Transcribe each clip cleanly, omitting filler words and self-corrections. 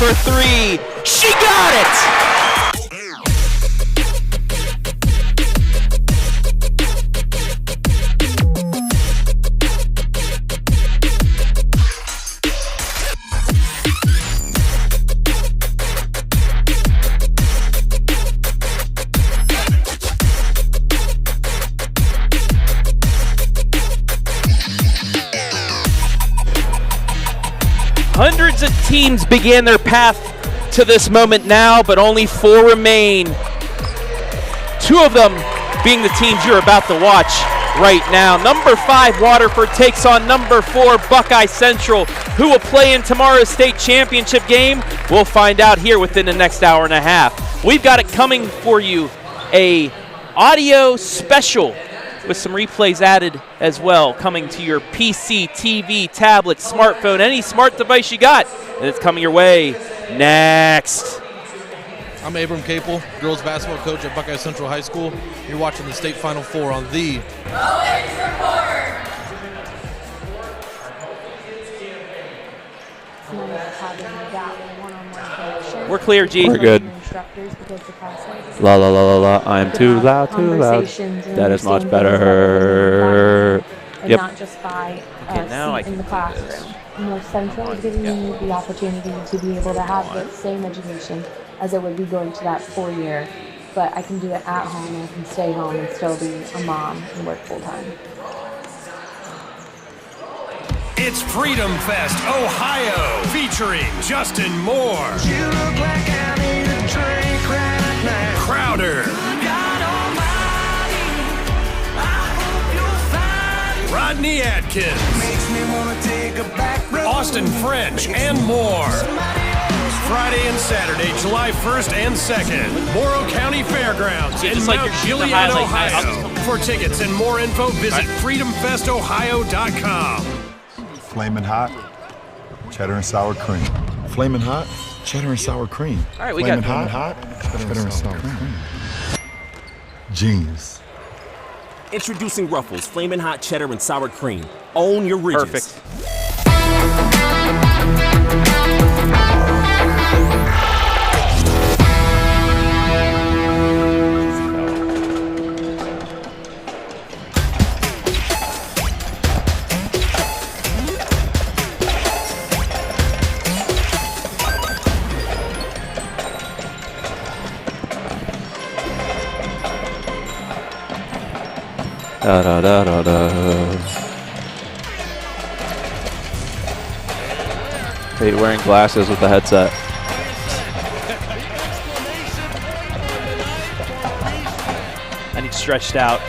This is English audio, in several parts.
for three. She got it! Hundreds of teams began their path to this moment now, but only 4 remain. 2 of them being the teams you're about to watch right now. Number 5, Waterford, takes on number 4, Buckeye Central. Who will play in tomorrow's state championship game? We'll find out here within the next hour and a half. We've got it coming for you, a audio special with some replays added as well, coming to your PC, TV, tablet, smartphone, any smart device you got, and it's coming your way next. I'm KAPLE, girls basketball coach at Buckeye Central High School. You're watching the state Final Four on the OH.Report. We're clear, G. We're good. La la la la la. I'm too loud, too loud. That is much better. And Yep. not just by now seat in the classroom. You know, Central is giving you the opportunity to be able to have the same education as it would be going to that 4-year, but I can do it at home and I can stay home and still be a mom and work full time. It's Freedom Fest Ohio, featuring Justin Moore, You look like I need a drink right now. Crowder, God almighty, I hope you'll find Rodney Atkins, makes me wanna take a back road. Austin French, and more. Friday and Saturday, July 1st and 2nd, Morrow County Fairgrounds in just like Mount your shit, the Gilead, highlight, Ohio. For tickets and more info, visit freedomfestohio.com. Flamin' hot, cheddar and sour cream. Flamin' hot, cheddar and sour cream. All right, we Flamin' got hot, cheddar and sour cream. Genius. Introducing Ruffles Flamin' Hot Cheddar and Sour Cream. Own your ridges. perfect. Da da da da da. Hey, wearing glasses with the headset. I need stretched out.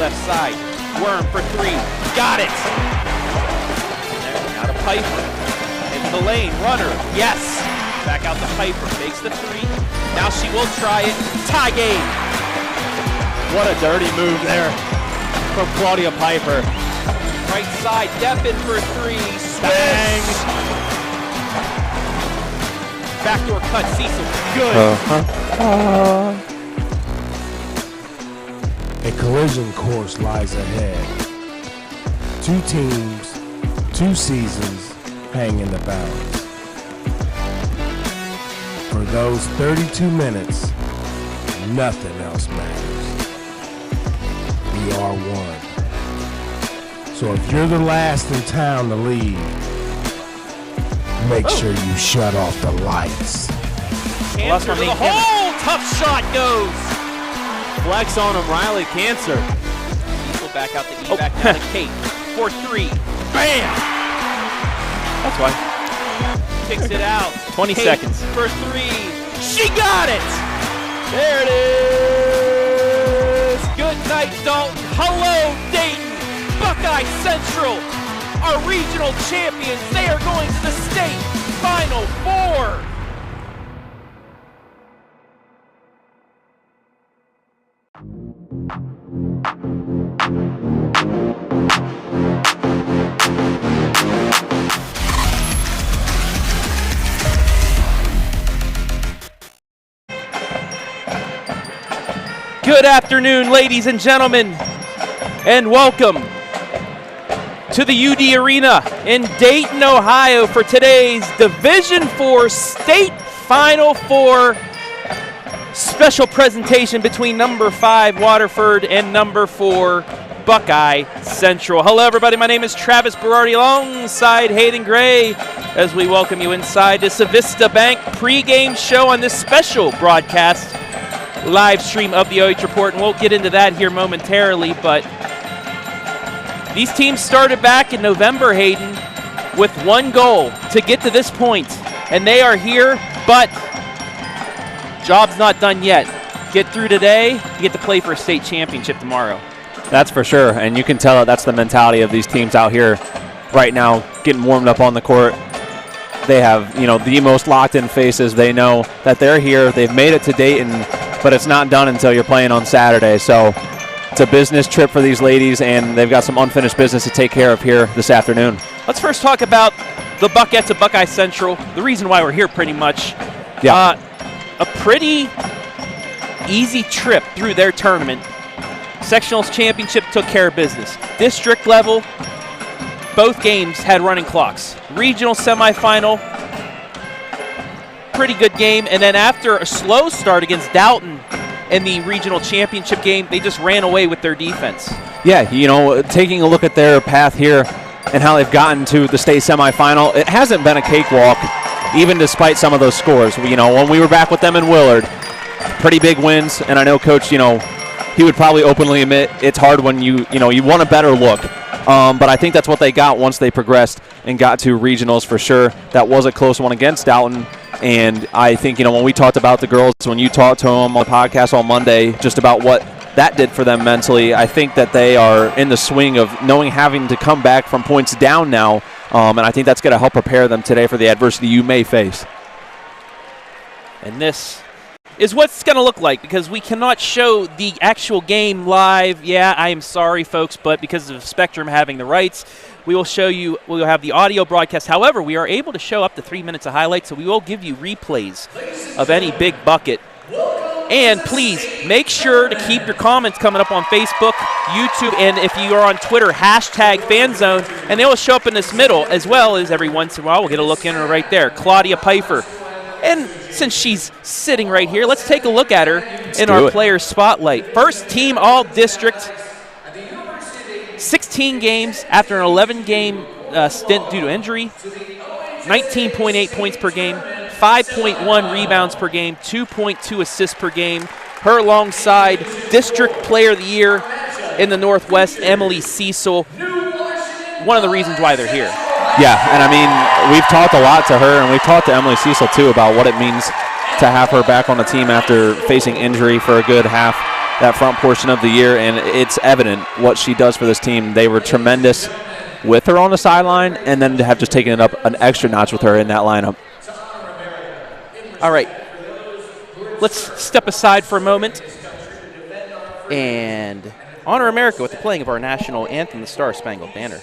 Left side, Worm for 3, got it! There, now to Piper, into the lane, runner, yes! Back out to Piper, makes the 3, now she will try it, tie game! What a dirty move there from Claudia Piper. Right side, Deppin for 3, Bang! Swiss! Backdoor cut, Siesel, good! A collision course lies ahead. 2 teams, 2 seasons hang in the balance. For those 32 minutes, nothing else matters. We are one. So if you're the last in town to leave, make sure you shut off the lights. Cancer to the hole, tough shot goes! Flex on him, Riley. Cancer. Siesel back out to E, back down to Kate, for 3, bam! That's why. Kicks it out. 20 Kate seconds. For 3. She got it! There it is! Good night, Dalton. Hello, Dayton. Buckeye Central, our regional champions. They are going to the state Final Four. Good afternoon, ladies and gentlemen, and welcome to the UD Arena in Dayton, Ohio for today's Division IV State Final Four special presentation between number 5 Waterford and number 4 Buckeye Central. Hello, everybody. My name is Travis Berardi alongside Hayden Gray as we welcome you inside the Civista Bank pregame show on this special broadcast live stream of the OH.Report, and we'll get into that here momentarily. But these teams started back in November, Hayden, with one goal to get to this point, and they are here, but job's not done yet. Get through today, you get to play for a state championship tomorrow. That's for sure, and you can tell that that's the mentality of these teams out here right now, getting warmed up on the court. They have, the most locked-in faces. They know that they're here. They've made it to Dayton, but it's not done until you're playing on Saturday. So it's a business trip for these ladies, and they've got some unfinished business to take care of here this afternoon. Let's first talk about the Buckettes of Buckeye Central. The reason why we're here pretty much. Yeah. A pretty easy trip through their tournament. Sectionals championship took care of business. District level, both games had running clocks. Regional semifinal, pretty good game. And then after a slow start against Dalton in the regional championship game, they just ran away with their defense. Yeah, taking a look at their path here and how they've gotten to the state semifinal, it hasn't been a cakewalk, even despite some of those scores. When we were back with them in Willard, pretty big wins. And I know Coach, he would probably openly admit it's hard when you want a better look. But I think that's what they got once they progressed and got to regionals for sure. That was a close one against Dalton. And I think, when we talked about the girls, when you talked to them on the podcast on Monday, just about what that did for them mentally, I think that they are in the swing of having to come back from points down now. And I think that's going to help prepare them today for the adversity you may face. And this is what it's going to look like, because we cannot show the actual game live. Yeah, I am sorry, folks, but because of Spectrum having the rights, we will have the audio broadcast. However, we are able to show up to 3 minutes of highlights, so we will give you replays of any big bucket. And please make sure to keep your comments coming up on Facebook, YouTube, and if you are on Twitter, #FanZone, and they will show up in this middle, as well as every once in a while we'll get a look in right there. Claudia Pfeiffer. And since she's sitting right here, let's take a look at her in our player spotlight. First team all-district, 16 games after an 11-game stint due to injury, 19.8 points per game, 5.1 rebounds per game, 2.2 assists per game. Her alongside District Player of the Year in the Northwest, Emily Siesel. One of the reasons why they're here. Yeah, and we've talked a lot to her, and we've talked to Emily Siesel too about what it means to have her back on the team after facing injury for a good half that front portion of the year, and it's evident what she does for this team. They were tremendous with her on the sideline, and then to have just taken it up an extra notch with her in that lineup. All right, let's step aside for a moment and honor America with the playing of our national anthem, the Star Spangled Banner.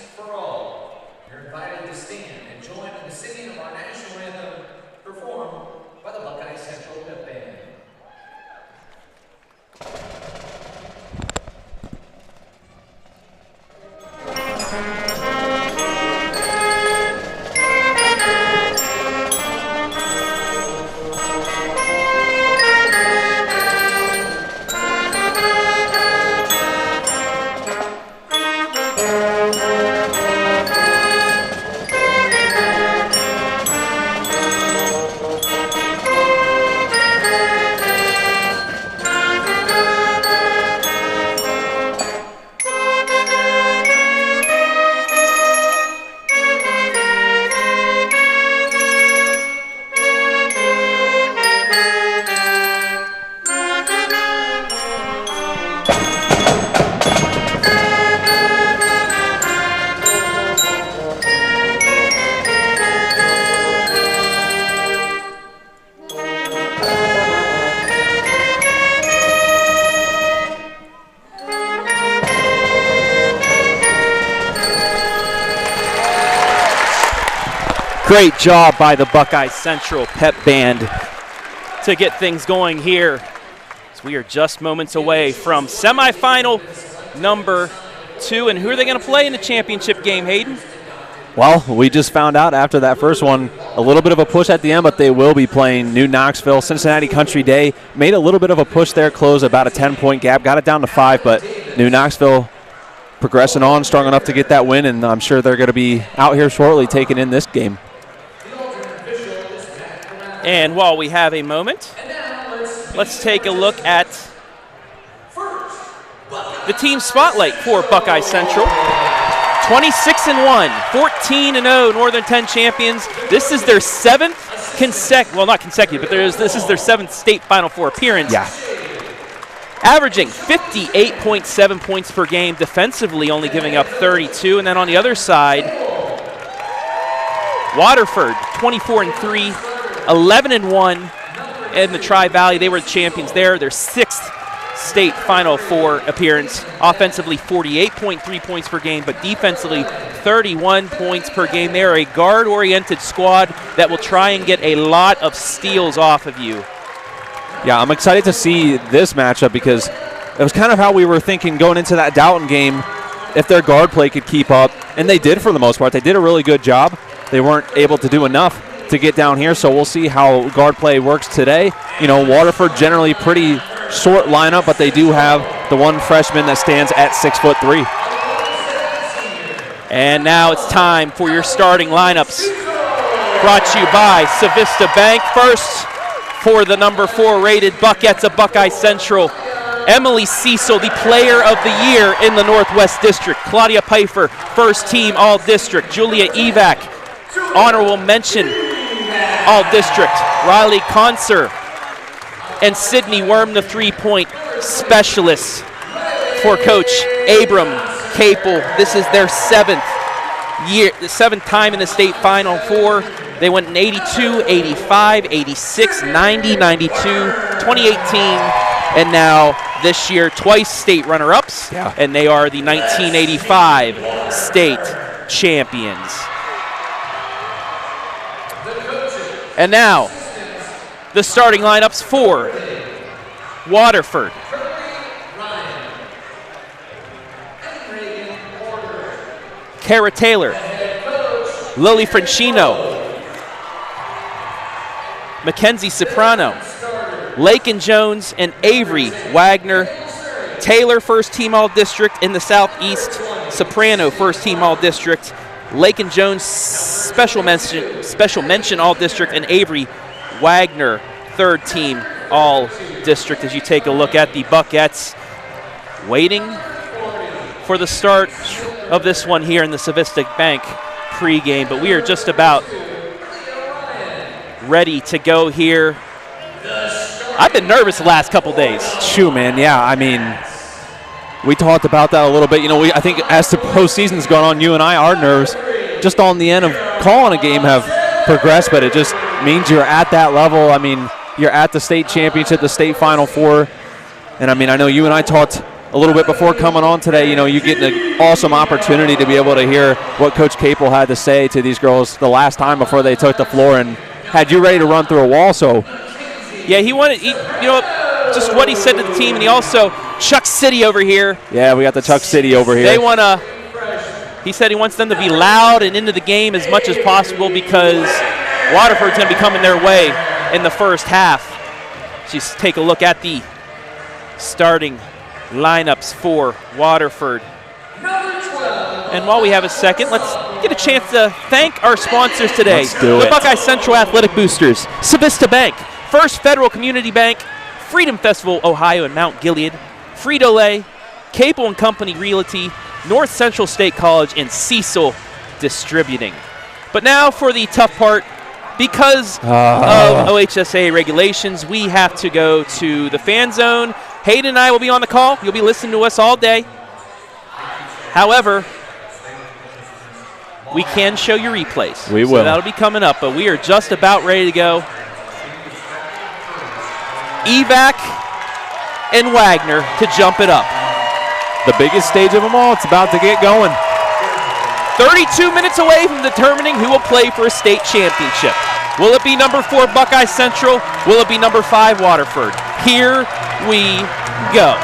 Great job by the Buckeye Central pep band to get things going here. So we are just moments away from semifinal number 2. And who are they going to play in the championship game, Hayden? Well, we just found out after that first one, a little bit of a push at the end, but they will be playing New Knoxville. Cincinnati Country Day made a little bit of a push there, closed about a 10-point gap, got it down to 5, but New Knoxville progressing on, strong enough to get that win, and I'm sure they're going to be out here shortly taking in this game. And while we have a moment, let's take a look at the team spotlight for Buckeye Central. 26-1, 14-0 Northern 10 champions. This is their 7th not consecutive, but this is their 7th state Final Four appearance. Yeah. Averaging 58.7 points per game, defensively only giving up 32. And then on the other side, Waterford, 24-3, 11-1 in the Tri-Valley. They were the champions there. Their 6th state Final Four appearance. Offensively, 48.3 points per game, but defensively, 31 points per game. They are a guard-oriented squad that will try and get a lot of steals off of you. Yeah, I'm excited to see this matchup because it was kind of how we were thinking going into that Dalton game if their guard play could keep up, and they did for the most part. They did a really good job. They weren't able to do enough to get down here, so we'll see how guard play works today. You know, Waterford generally pretty short lineup, but they do have the one freshman that stands at 6'3". And now it's time for your starting lineups. Brought to you by Civista Bank. First, for the number 4 rated Buckettes of Buckeye Central, Emily Siesel, the player of the year in the Northwest District. Claudia Pfeiffer, first team All-District. Julia Evac, honorable mention All-District. Riley Conser and Sydney Worm, the 3-point specialists for Coach Abram KAPLE. This is their 7th time in the state Final Four. They went in 82, 85, 86, 90, 92, 2018, and now this year twice state runner-ups, and they are the 1985 state champions. And now, the starting lineups for Waterford. Kara Taylor, Lily Francino, Mackenzie Soprano, Lakin Jones, and Avery Wagner. Taylor, first team All-District in the Southeast. Soprano, first team All-District. Lakin Jones, special mention All-District, and Avery Wagner, third team All-District. As you take a look at the Buckettes, waiting for the start of this one here in the Civista Bank pregame, but we are just about ready to go here. I've been nervous the last couple days. Shoot, man, yeah, I mean, we talked about that a little bit. You know, I think as the postseason's gone on, you and I, our nerves just on the end of calling a game have progressed, but it just means you're at that level. I mean, you're at the state championship, the state Final Four, and I mean, I know you and I talked a little bit before coming on today. You know, you get an awesome opportunity to be able to hear what Coach KAPLE had to say to these girls the last time before they took the floor and had you ready to run through a wall. So yeah, you know, just what he said to the team, and he also, Chuck City over here. Yeah, we got the Chuck City over here. They want to, he said he wants them to be loud and into the game as much as possible because Waterford's going to be coming their way in the first half. Just take a look at the starting lineups for Waterford. And while we have a second, let's get a chance to thank our sponsors today. Let's do the it. Buckeye Central Athletic Boosters, Civista Bank, First Federal Community Bank, Freedom Festival Ohio and Mount Gilead, Frito-Lay, KAPLE and Company Realty, North Central State College, and Siesel Distributing. But now for the tough part. Because of OHSA regulations, we have to go to the fan zone. Hayden and I will be on the call. You'll be listening to us all day. However, we can show you replays. We will. So that'll be coming up, but we are just about ready to go. Evac and Wagner to jump it up. The biggest stage of them all. It's about to get going. 32 minutes away from determining who will play for a state championship. Will it be number 4 Buckeye Central? Will it be number 5 Waterford? Here we go.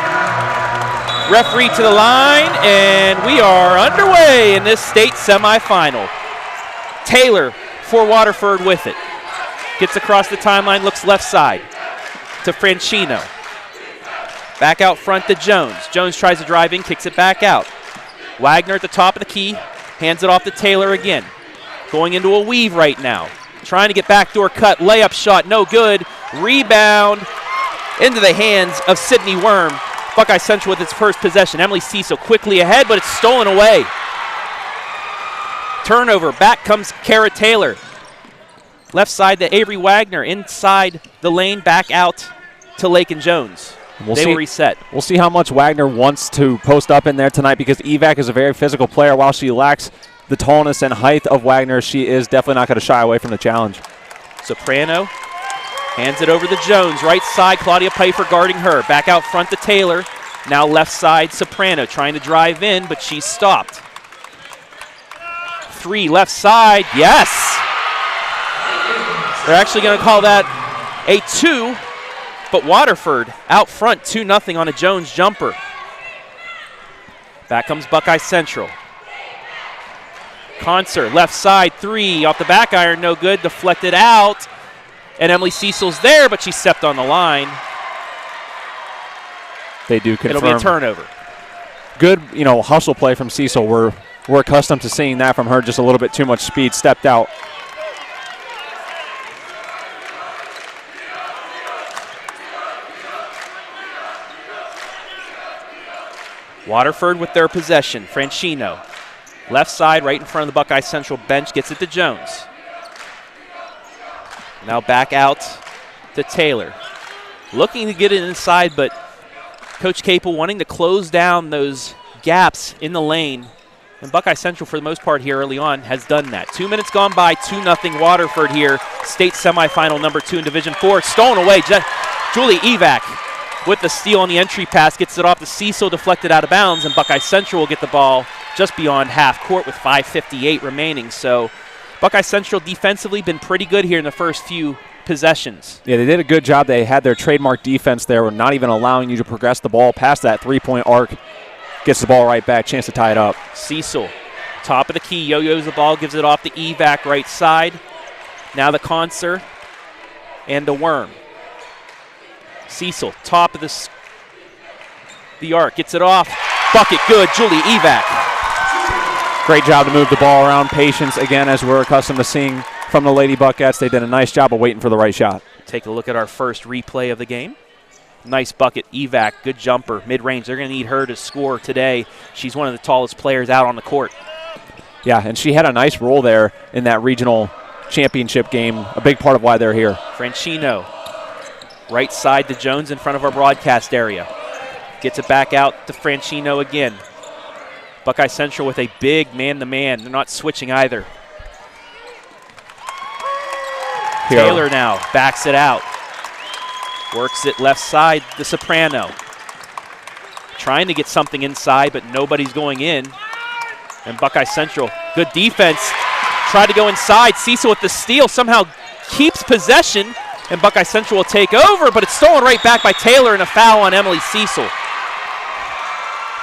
Referee to the line, and we are underway in this state semifinal. Taylor for Waterford with it. Gets across the timeline, looks left side to Francino. Back out front to Jones. Jones tries to drive in, kicks it back out. Wagner at the top of the key, hands it off to Taylor again. Going into a weave right now. Trying to get backdoor cut, layup shot, no good. Rebound into the hands of Sydney Worm. Buckeye Central with its first possession. Emily Siesel quickly ahead, but it's stolen away. Turnover, back comes Kara Taylor. Left side to Avery Wagner, inside the lane, back out to Lake and Jones. They will reset. We'll see how much Wagner wants to post up in there tonight because Evac is a very physical player. While she lacks the tallness and height of Wagner, she is definitely not going to shy away from the challenge. Soprano hands it over to Jones. Right side, Claudia Pfeiffer guarding her. Back out front to Taylor. Now left side, Soprano trying to drive in, but she's stopped. 3 left side, yes! They're actually going to call that a 2, but Waterford out front 2-0 on a Jones jumper. Back comes Buckeye Central. Concert, left side, 3, off the back iron, no good, deflected out. And Emily Cecil's there, but she stepped on the line. They do confirm. It'll be a turnover. Good, hustle play from Cecil. We're accustomed to seeing that from her, just a little bit too much speed, stepped out. Waterford with their possession. Francino. Left side, right in front of the Buckeye Central bench, gets it to Jones. Now back out to Taylor. Looking to get it inside, but Coach KAPLE wanting to close down those gaps in the lane. And Buckeye Central, for the most part here early on, has done that. 2 minutes gone by, 2-0 Waterford here. State semifinal number 2 in Division 4. Stolen away. Julie Evac with the steal on the entry pass. Gets it off to Cecil, deflected out of bounds. And Buckeye Central will get the ball just beyond half court with 5:58 remaining. So Buckeye Central defensively been pretty good here in the first few possessions. Yeah, they did a good job. They had their trademark defense there. We're not even allowing you to progress the ball past that three-point arc. Gets the ball right back, chance to tie it up. Cecil, top of the key, yo-yos the ball, gives it off to Evac right side. Now the Concert and the Worm. Cecil, top of the arc, gets it off. Bucket good, Julie Evac. Great job to move the ball around. Patience, again, as we're accustomed to seeing from the Lady Buckettes. They did a nice job of waiting for the right shot. Take a look at our first replay of the game. Nice bucket, Evac, good jumper, mid-range. They're going to need her to score today. She's one of the tallest players out on the court. Yeah, and she had a nice role there in that regional championship game, a big part of why they're here. Francino, right side to Jones in front of our broadcast area. Gets it back out to Francino again. Buckeye Central with a big man-to-man. They're not switching either. Here. Taylor now backs it out. Works it left side to Soprano. Trying to get something inside, but nobody's going in. And Buckeye Central, good defense. Tried to go inside. Cecil with the steal somehow keeps possession. And Buckeye Central will take over, but it's stolen right back by Taylor and a foul on Emily Cecil.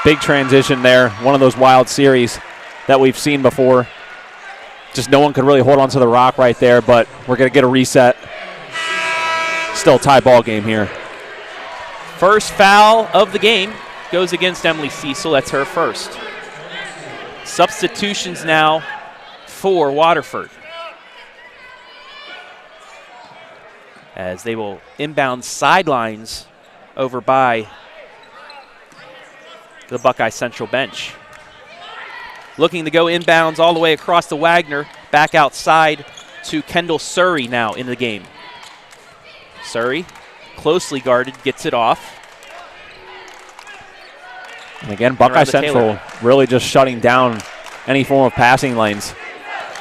Big transition there. One of those wild series that we've seen before. Just no one could really hold on to the rock right there, but we're going to get a reset. Still a tie ball game here. First foul of the game goes against Emily Cecil. That's her first. Substitutions now for Waterford, as they will inbound sidelines over by the Buckeye Central bench. Looking to go inbounds all the way across to Wagner, back outside to Kendall Surrey now in the game. Surrey, closely guarded, gets it off. And again, Buckeye Central really just shutting down any form of passing lanes.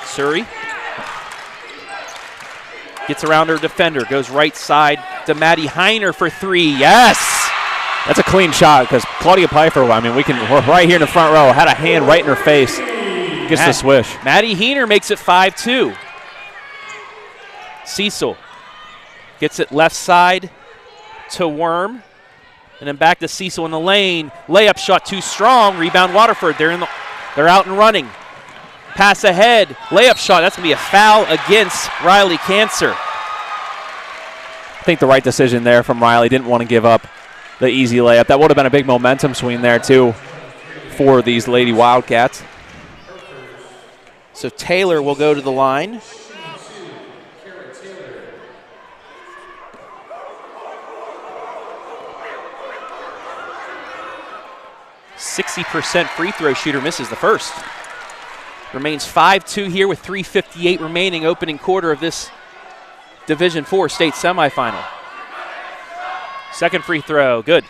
Surrey gets around her defender, goes right side to Maddie Heiner for 3. Yes! That's a clean shot because Claudia Pfeiffer, we're right here in the front row, had a hand right in her face. Gets gets the swish. Maddie Heener makes it 5-2. Siesel gets it left side to Worm. And then back to Siesel in the lane. Layup shot too strong. Rebound Waterford. They're out and running. Pass ahead. Layup shot. That's going to be a foul against Riley Cancer. I think the right decision there from Riley. Didn't want to give up the easy layup. That would have been a big momentum swing there, too, for these Lady Wildcats. So Taylor will go to the line. .60% free throw shooter, misses the first. Remains 5-2 here with 3:58 remaining, opening quarter of this Division IV state semifinal. Second free throw, good.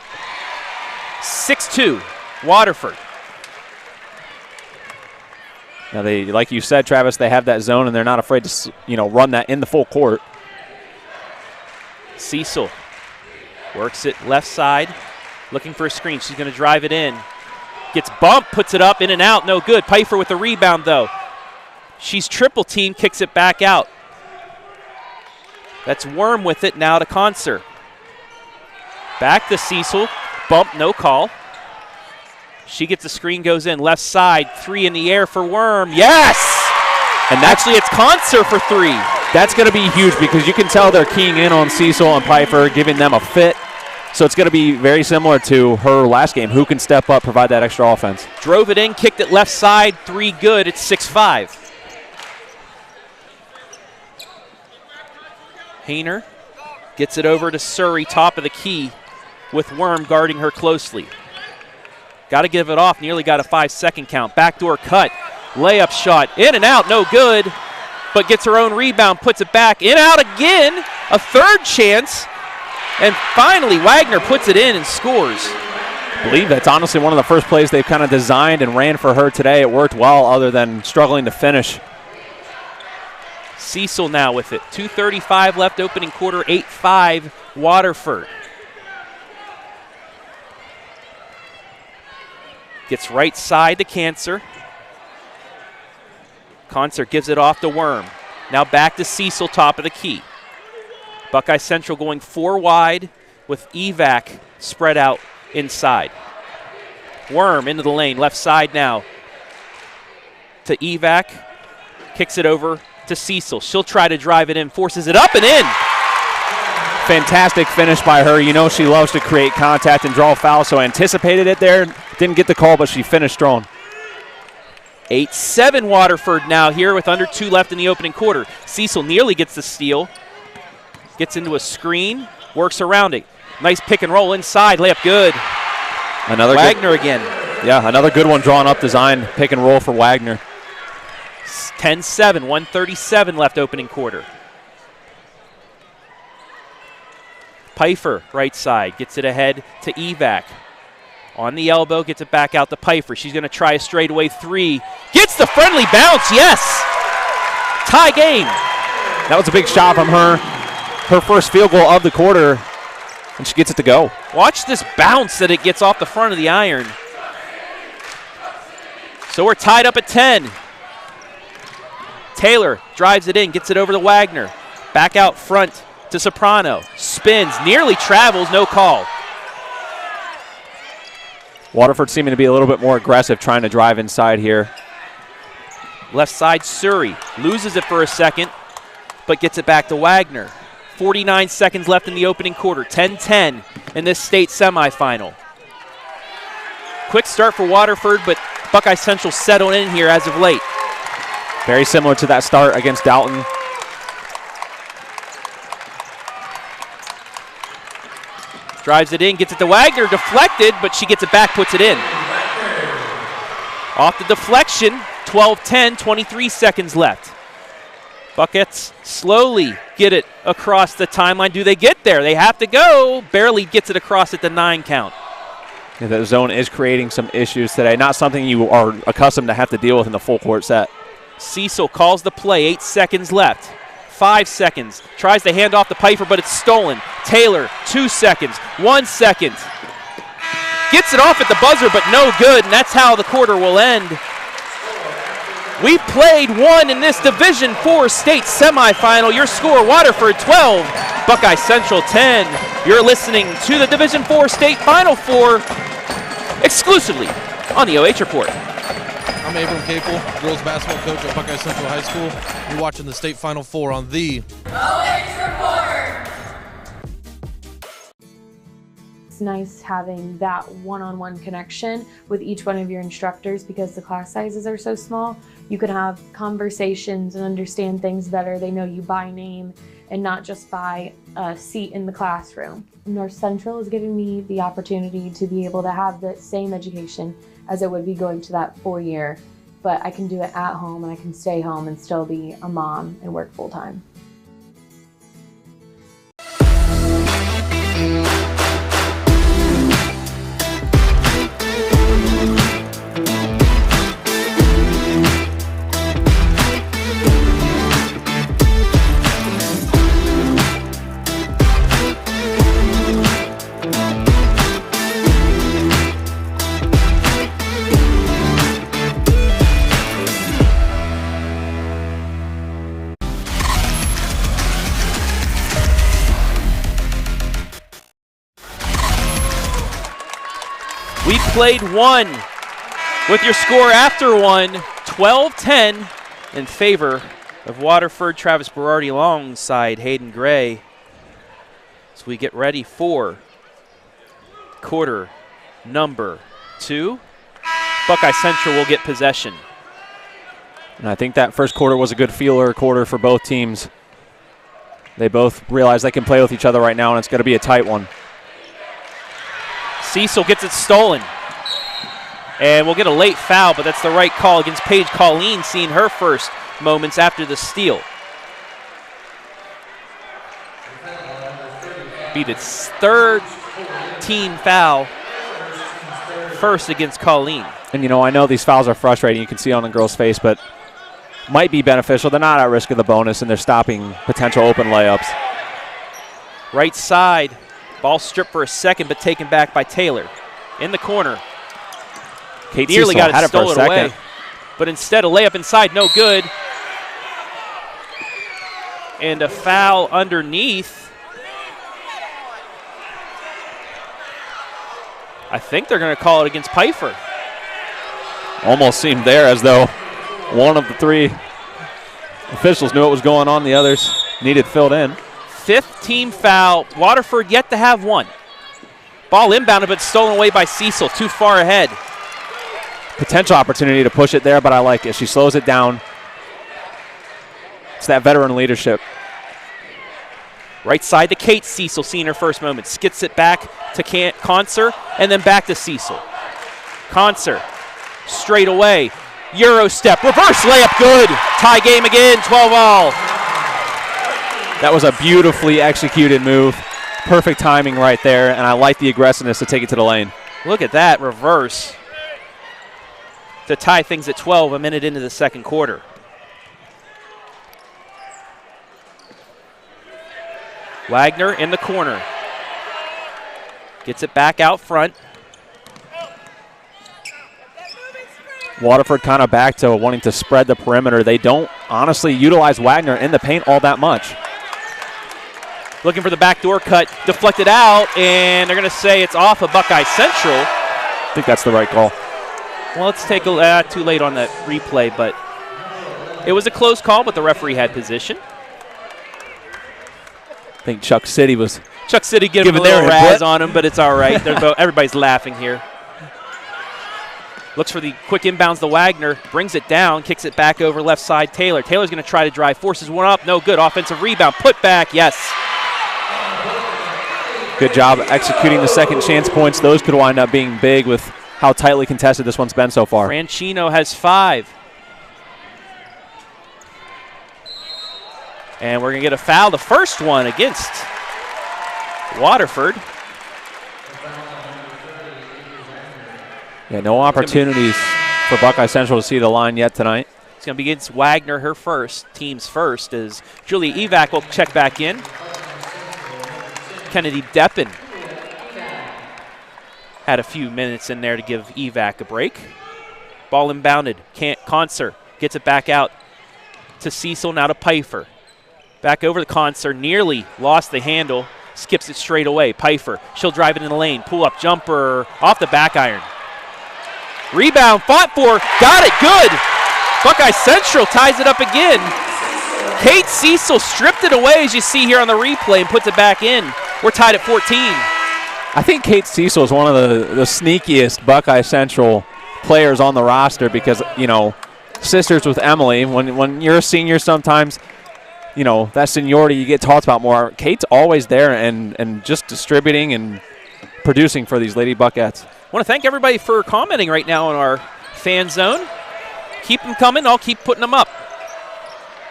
6-2, Waterford. Now they, like you said, Travis, they have that zone and they're not afraid to, run that in the full court. Siesel works it left side, looking for a screen. She's going to drive it in. Gets bumped, puts it up, in and out, no good. Pfeiffer with the rebound, though. She's triple team, kicks it back out. That's Worm with it, now to Concert. Back to Siesel, bump, no call. She gets the screen, goes in, left side, three in the air for Worm, yes! And actually it's Concert for three. That's going to be huge because you can tell they're keying in on Siesel and Pfeiffer, giving them a fit. So it's going to be very similar to her last game. Who can step up, provide that extra offense? Drove it in, kicked it left side, three good. It's 6-5. Hayner gets it over to Surrey, top of the key, with Worm guarding her closely. Got to give it off, nearly got a 5-second count. Backdoor cut, layup shot, in and out, no good, but gets her own rebound, puts it back, in and out again, a third chance. And finally, Wagner puts it in and scores. I believe that's honestly one of the first plays they've kind of designed and ran for her today. It worked well other than struggling to finish. Siesel now with it. 2:35 left, opening quarter, 8-5, Waterford. Gets right side to Cancer. Concert gives it off to Worm. Now back to Siesel, top of the key. Buckeye Central going 4 wide with Evac spread out inside. Worm into the lane, left side now to Evac. Kicks it over to Siesel. She'll try to drive it in, forces it up and in. Fantastic finish by her. You know she loves to create contact and draw fouls, so anticipated it there. Didn't get the call, but she finished strong. 8-7 Waterford now here with under 2 left in the opening quarter. Siesel nearly gets the steal. Gets into a screen, works around it. Nice pick and roll inside, layup good. Another Wagner again. Yeah, another good one drawn up, designed pick and roll for Wagner. 10-7, 1:37 left opening quarter. Pfeiffer, right side, gets it ahead to Evac. On the elbow, gets it back out to Pfeiffer. She's going to try a straightaway three. Gets the friendly bounce, yes! Tie game. That was a big shot from her. Her first field goal of the quarter, and she gets it to go. Watch this bounce that it gets off the front of the iron. So we're tied up at 10. Taylor drives it in, gets it over to Wagner. Back out front to Soprano. Spins, nearly travels, no call. Waterford seeming to be a little bit more aggressive, trying to drive inside here. Left side, Surrey. Loses it for a second, but gets it back to Wagner. 49 seconds left in the opening quarter. 10-10 in this state semifinal. Quick start for Waterford, but Buckeye Central settled in here as of late. Very similar to that start against Dalton. Drives it in, gets it to Wagner, deflected, but she gets it back, puts it in. Off the deflection, 12-10, 23 seconds left. Buckets slowly get it across the timeline. Do they get there? They have to go. Barely gets it across at the 9 count. Yeah, the zone is creating some issues today. Not something you are accustomed to have to deal with in the full court set. Cecil calls the play. 8 seconds left. 5 seconds. Tries to hand off to Pfeiffer, but it's stolen. Taylor, 2 seconds. 1 second. Gets it off at the buzzer, but no good, and that's how the quarter will end. We played one in this Division IV state semifinal. Your score, Waterford 12, Buckeye Central 10. You're listening to the Division IV state Final Four exclusively on the OH.Report. I'm KAPLE, girls basketball coach at Buckeye Central High School. You're watching the state Final Four on the OH.Report. It's nice having that one-on-one connection with each one of your instructors because the class sizes are so small. You can have conversations and understand things better. They know you by name and not just by a seat in the classroom. North Central is giving me the opportunity to be able to have the same education as it would be going to that 4-year, but I can do it at home and I can stay home and still be a mom and work full-time. We played one with your score after one, 12-10 in favor of Waterford. Travis Berardi alongside Hayden Gray as we get ready for quarter number 2. Buckeye Central will get possession. And I think that first quarter was a good feeler quarter for both teams. They both realize they can play with each other right now, and it's going to be a tight one. Siesel gets it stolen. And we'll get a late foul, but that's the right call against Paige Colleen, seeing her first moments after the steal. Beat its third team foul, first against Colleen. And, you know, I know these fouls are frustrating. You can see on the girl's face, but might be beneficial. They're not at risk of the bonus, and they're stopping potential open layups. Right side. Ball stripped for a second, but taken back by Taylor. In the corner. Kate Nearly Siesel got it stolen away. But instead, a layup inside, no good. And a foul underneath. I think they're going to call it against Pfeiffer. Almost seemed there as though one of the three officials knew what was going on. The others needed filled in. 5th team foul. Waterford yet to have one. Ball inbounded, but stolen away by Siesel. Too far ahead. Potential opportunity to push it there, but I like it. She slows it down. It's that veteran leadership. Right side to Kate Siesel, seeing her first moment. Skits it back to Conser, and then back to Siesel. Conser, straight away. Euro step, reverse layup, good. Tie game again, 12-all. That was a beautifully executed move. Perfect timing right there, and I like the aggressiveness to take it to the lane. Look at that reverse to tie things at 12 a minute into the second quarter. Wagner in the corner. Gets it back out front. Waterford kind of back to wanting to spread the perimeter. They don't honestly utilize Wagner in the paint all that much. Looking for the backdoor cut, deflected out, and they're going to say it's off of Buckeye Central. I think that's the right call. Well, let's take a too late on that replay, but it was a close call, but the referee had position. I think Chuck City was giving a little razz on him, but it's all right. Everybody's laughing here. Looks for the quick inbounds to Wagner, brings it down, kicks it back over left side. Taylor's going to try to drive, forces one up, no good. Offensive rebound, put back, yes. Good job executing the second chance points. Those could wind up being big with how tightly contested this one's been so far. Franchino has 5. And we're going to get a foul, the first one against Waterford. Yeah, no opportunities for Buckeye Central to see the line yet tonight. It's going to be against Wagner, her first, team's first, as Julia Evac will check back in. Kennedy Deppen had a few minutes in there to give Evac a break. Ball inbounded. Conser Gets it back out to Siesel, now to Pfeiffer. Back over the concert, nearly lost the handle. Skips it straight away. Pfeiffer, she'll drive it in the lane. Pull-up jumper off the back iron. Rebound, fought for, got it, good. Buckeye Central ties it up again. Kate Siesel stripped it away, as you see here on the replay, and puts it back in. We're tied at 14. I think Kate Siesel is one of the sneakiest Buckeye Central players on the roster because, you know, sisters with Emily. When you're a senior sometimes, you know, that seniority you get talked about more. Kate's always there and just distributing and producing for these Lady Buckettes. I want to thank everybody for commenting right now on our fan zone. Keep them coming. I'll keep putting them up.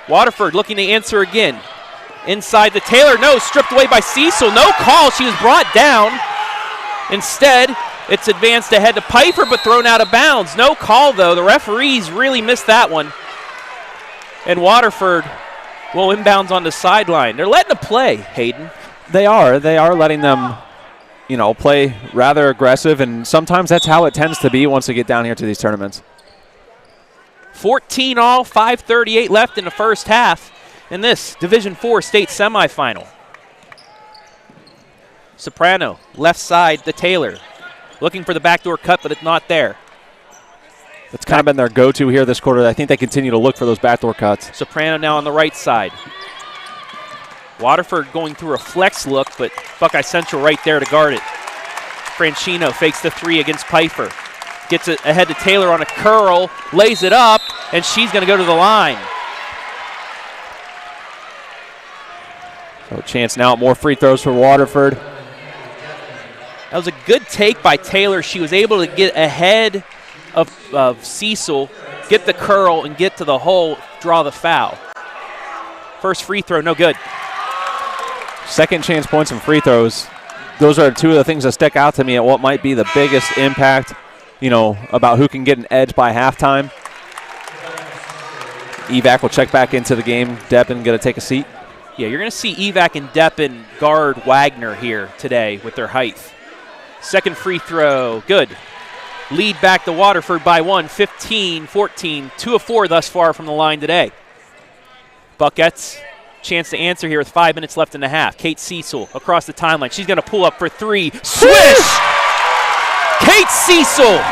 Waterford looking to answer again. Inside the Taylor. No, stripped away by Siesel. No call. She was brought down. Instead, it's advanced ahead to Pfeiffer, but thrown out of bounds. No call, though. The referees really missed that one. And Waterford will inbounds on the sideline. They're letting them play, Hayden. They are letting them, you know, play rather aggressive, and sometimes that's how it tends to be once they get down here to these tournaments. 14 all, 5:38 left in the first half in this Division IV state semifinal. Soprano, left side to Taylor. Looking for the backdoor cut, but it's not there. That's kind of been their go-to here this quarter. I think they continue to look for those backdoor cuts. Soprano now on the right side. Waterford going through a flex look, but Buckeye Central right there to guard it. Franchino fakes the three against Pfeiffer. Gets it ahead to Taylor on a curl, lays it up, and she's going to go to the line. So a chance now at more free throws for Waterford. That was a good take by Taylor. She was able to get ahead of Siesel, get the curl, and get to the hole, draw the foul. First free throw, no good. Second chance points and free throws. Those are two of the things that stick out to me at what might be the biggest impact, you know, about who can get an edge by halftime. Evac will check back into the game. Deppen going to take a seat. Yeah, you're going to see Evac and Deppen guard Wagner here today with their height. Second free throw, good. Lead back to Waterford by one, 15-14, 2 of 4 thus far from the line today. Buckettes, chance to answer here with 5 minutes left in the half. Kate Siesel across the timeline. She's going to pull up for three. Swish! Kate Siesel,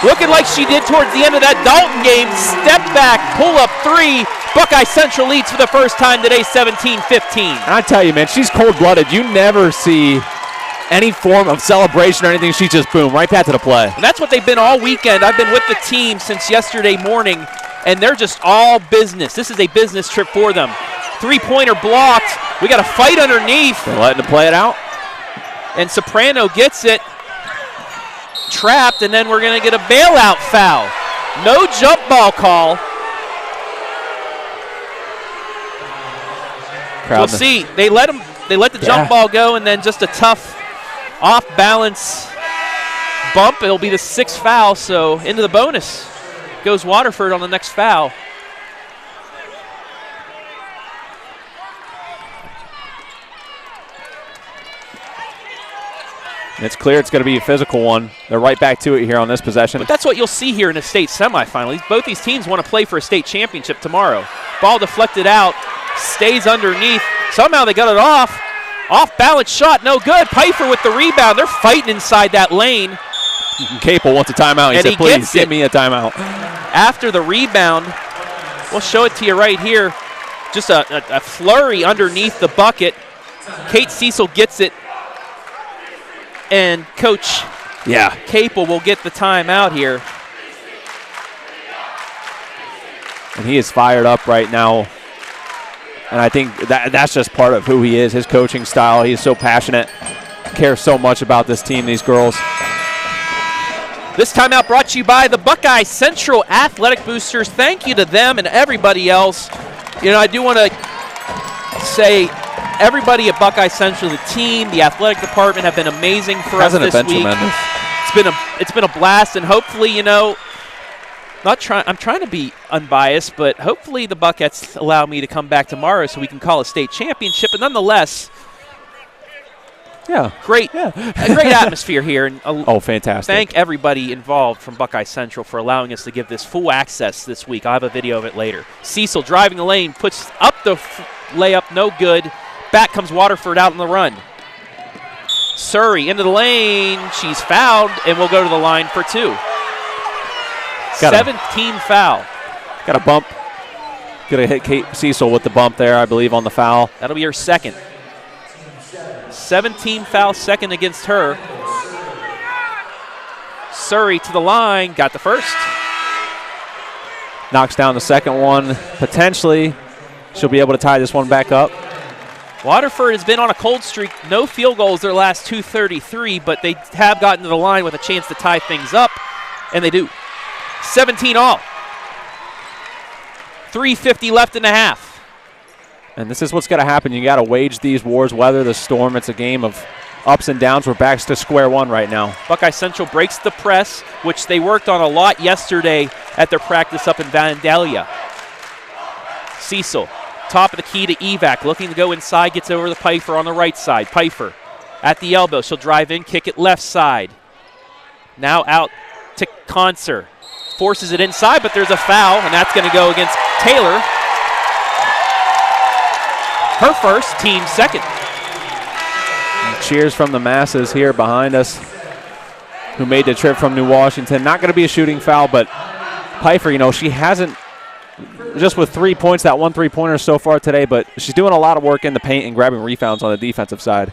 looking like she did towards the end of that Dalton game. Step back, pull up three. Buckeye Central leads for the first time today, 17-15. I tell you, man, she's cold-blooded. You never see any form of celebration or anything. She just, boom, right back to the play. And that's what they've been all weekend. I've been with the team since yesterday morning, and they're just all business. This is a business trip for them. Three-pointer blocked. We got a fight underneath. They're letting them play it out. And Soprano gets it. Trapped, and then we're going to get a bailout foul. No jump ball call. We'll see. They let the jump ball go, and then just a tough off-balance bump. It'll be the 6th foul, so into the bonus goes Waterford on the next foul. And it's clear it's going to be a physical one. They're right back to it here on this possession. But that's what you'll see here in the state semifinal. Both these teams want to play for a state championship tomorrow. Ball deflected out, stays underneath. Somehow they got it off. Off-balance shot, no good. Pfeiffer with the rebound. They're fighting inside that lane. KAPLE wants a timeout. He said, please, give me a timeout. After the rebound, we'll show it to you right here. Just a flurry underneath the bucket. Kate Siesel gets it. And Coach KAPLE will get the timeout here. And he is fired up right now. And I think that's just part of who he is, his coaching style. He is so passionate, cares so much about this team, these girls. This timeout brought to you by the Buckeye Central Athletic Boosters. Thank you to them and everybody else. You know, I do want to say everybody at Buckeye Central, the team, the athletic department have been amazing for us this week. Tremendous. It's been a blast, and hopefully, you know, I'm trying to be unbiased, but hopefully the Buckettes allow me to come back tomorrow so we can call a state championship. But nonetheless, Yeah. Great, a great atmosphere here. And fantastic. Thank everybody involved from Buckeye Central for allowing us to give this full access this week. I'll have a video of it later. Siesel driving the lane, puts up the layup, no good. Back comes Waterford out on the run. Surrey into the lane. She's fouled and will go to the line for 2. 7th-team foul. Got a bump. Going to hit Siesel with the bump there, I believe, on the foul. That'll be her second. 7th-team foul, second against her. Surrey to the line, got the first. Knocks down the second one. Potentially, she'll be able to tie this one back up. Waterford has been on a cold streak. No field goals their last 2:33, but they have gotten to the line with a chance to tie things up, and they do. 17 all. 3:50 left in the half. And this is what's going to happen. You got to wage these wars, weather the storm. It's a game of ups and downs. We're back to square one right now. Buckeye Central breaks the press, which they worked on a lot yesterday at their practice up in Vandalia. Siesel, top of the key to Evac, looking to go inside, gets over the Pfeiffer on the right side. Pfeiffer at the elbow. She'll drive in, kick it left side. Now out to Concert. Forces it inside, but there's a foul, and that's going to go against Taylor. Her first, team second. And cheers from the masses here behind us who made the trip from New Washington. Not going to be a shooting foul, but Pfeiffer, she hasn't, just with 3 points, that 1 3-pointer so far today, but she's doing a lot of work in the paint and grabbing rebounds on the defensive side.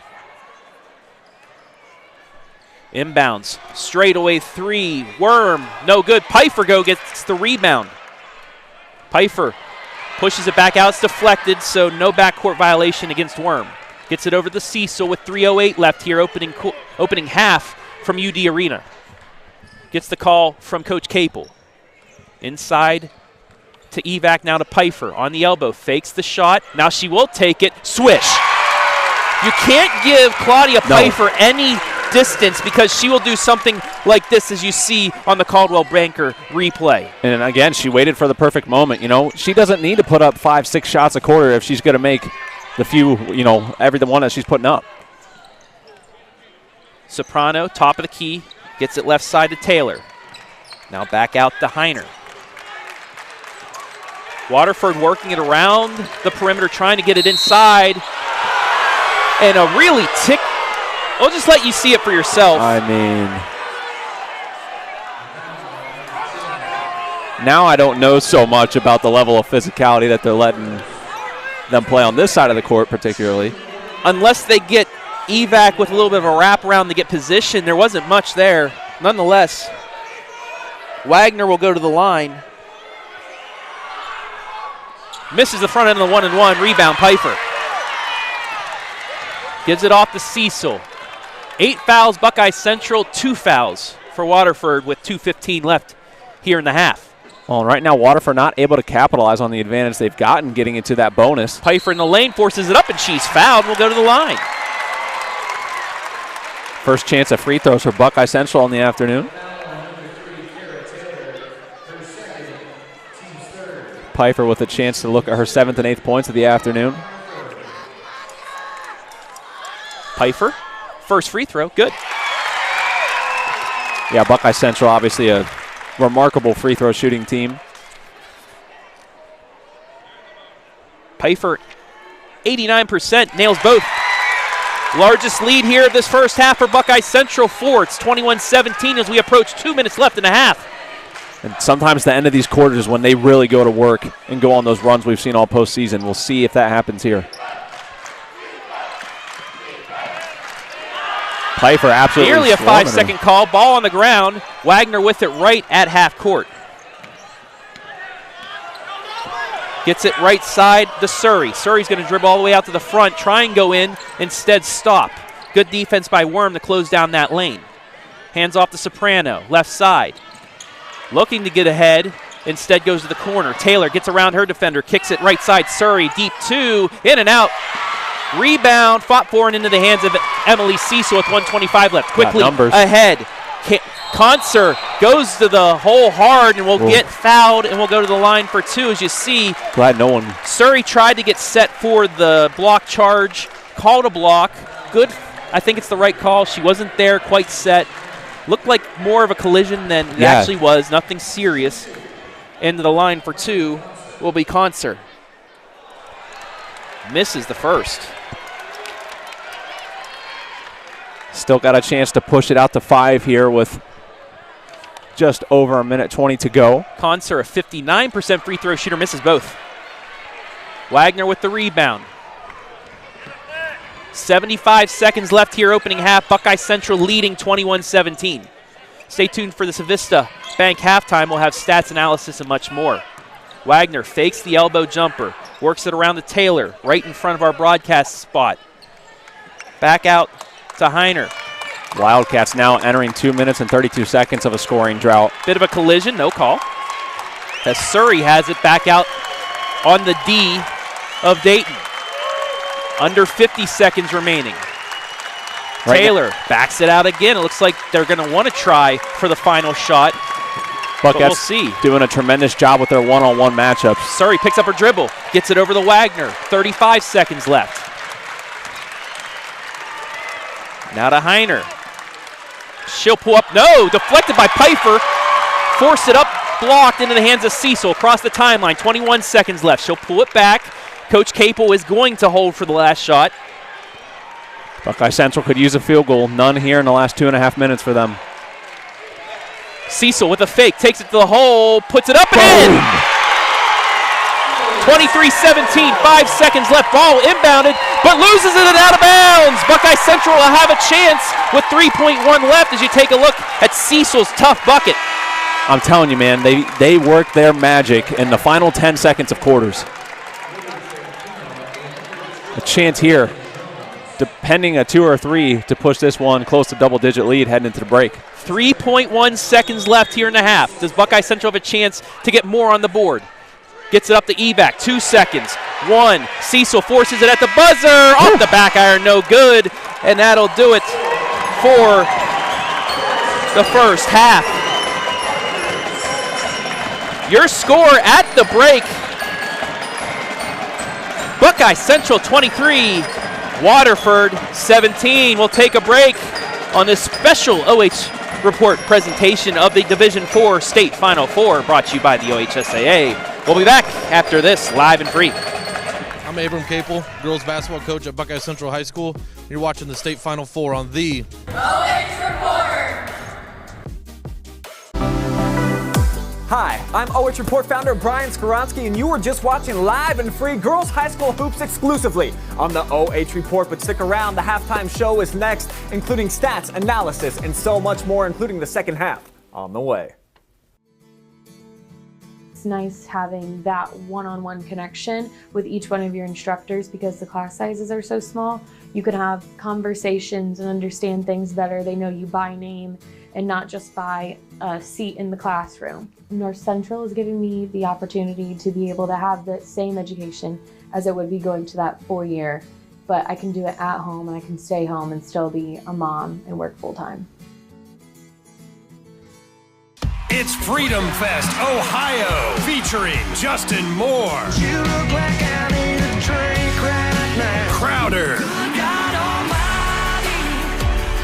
Inbounds, straightaway 3, Worm, no good. Pfeiffer gets the rebound. Pfeiffer pushes it back out, it's deflected, so no backcourt violation against Worm. Gets it over to Siesel with 3:08 left here, opening half from UD Arena. Gets the call from Coach KAPLE. Inside to Evac, now to Pfeiffer on the elbow, fakes the shot. Now she will take it, swish. You can't give Claudia Pfeiffer any distance because she will do something like this as you see on the Coldwell Banker replay. And again, she waited for the perfect moment. She doesn't need to put up 5-6 shots a quarter if she's going to make the few, every one that she's putting up. Soprano, top of the key, gets it left side to Taylor. Now back out to Heiner. Waterford working it around the perimeter, trying to get it inside. And a really I'll just let you see it for yourself. Now I don't know so much about the level of physicality that they're letting them play on this side of the court particularly. Unless they get Evac with a little bit of a wraparound to get position, there wasn't much there. Nonetheless, Wagner will go to the line. Misses the front end of the 1-and-1. Rebound, Pfeiffer. Gives it off to Siesel. 8 fouls, Buckeye Central, 2 fouls for Waterford with 2:15 left here in the half. Well, right now Waterford not able to capitalize on the advantage they've gotten getting into that bonus. Pfeiffer in the lane forces it up, and she's fouled. Will go to the line. First chance at free throws for Buckeye Central in the afternoon. Pfeiffer with a chance to look at her 7th and 8th points of the afternoon. Pfeiffer, first free throw, good. Yeah, Buckeye Central obviously a remarkable free throw shooting team. Pfeiffer, 89%, nails both. Largest lead here of this first half for Buckeye Central, 4. It's 21-17 as we approach 2 minutes left in the half. And sometimes the end of these quarters is when they really go to work and go on those runs we've seen all postseason. We'll see if that happens here. Pfeiffer absolutely nearly a 5-second call. Ball on the ground. Wagner with it right at half court. Gets it right side to Surrey. Surrey's going to dribble all the way out to the front, try and go in, instead stop. Good defense by Worm to close down that lane. Hands off to Soprano, left side. Looking to get ahead, instead goes to the corner. Taylor gets around her defender, kicks it right side. Surrey, deep 2, in and out. Rebound, fought for and into the hands of Emily Siesel with 1:25 left. Quickly ahead. Concert goes to the hole hard and will get fouled and will go to the line for 2, as you see. Glad no one. Surrey tried to get set for the block charge, called a block. Good I think it's the right call. She wasn't there quite set. Looked like more of a collision than it actually was. Nothing serious. Into the line for 2 will be Concert. Misses the first. Still got a chance to push it out to 5 here with just over a minute 20 to go. Concert, a 59% free throw shooter, misses both. Wagner with the rebound. 75 seconds left here, opening half. Buckeye Central leading 21-17. Stay tuned for the Civista Bank halftime. We'll have stats, analysis, and much more. Wagner fakes the elbow jumper, works it around to Taylor, right in front of our broadcast spot. Back out to Heiner. Wildcats now entering 2 minutes and 32 seconds of a scoring drought. Bit of a collision, no call. As Surrey has it back out on the D of Dayton. Under 50 seconds remaining. Taylor backs it out again. It looks like they're going to want to try for the final shot. But we'll see. Doing a tremendous job with their one-on-one matchups. Surrey picks up her dribble, gets it over to Wagner. 35 seconds left. Now to Heiner. She'll pull up. No, deflected by Pfeiffer. Force it up, blocked into the hands of Siesel across the timeline. 21 seconds left. She'll pull it back. Coach KAPLE is going to hold for the last shot. Buckeye Central could use a field goal. None here in the last 2.5 minutes for them. Siesel with a fake, takes it to the hole, puts it up and in! 23-17, 5 seconds left. Ball inbounded, but loses it and out of bounds. Buckeye Central will have a chance with 3.1 left as you take a look at Siesel's tough bucket. I'm telling you, man, they work their magic in the final 10 seconds of quarters. A chance here, depending a 2 or 3, to push this one close to double-digit lead heading into the break. 3.1 seconds left here in the half. Does Buckeye Central have a chance to get more on the board? Gets it up to Evac, 2 seconds. 1, Siesel forces it at the buzzer. Off the back iron, no good. And that'll do it for the first half. Your score at the break. Buckeye Central 23, Waterford 17. We'll take a break on this special OH.Report presentation of the Division IV State Final Four, brought to you by the OHSAA. We'll be back after this, live and free. I'm Abram KAPLE, girls basketball coach at Buckeye Central High School. You're watching the State Final Four on the OH.Report. Hi, I'm OH.Report founder Brian Skoronsky, and you are just watching live and free girls high school hoops exclusively on the OH.Report. But stick around, the halftime show is next, including stats, analysis, and so much more, including the second half on the way. It's nice having that one-on-one connection with each one of your instructors because the class sizes are so small. You can have conversations and understand things better. They know you by name and not just by a seat in the classroom. North Central is giving me the opportunity to be able to have the same education as it would be going to that 4-year, but I can do it at home and I can stay home and still be a mom and work full-time. It's Freedom Fest Ohio, featuring Justin Moore, You look like I need a drink right now. Crowder, God Almighty,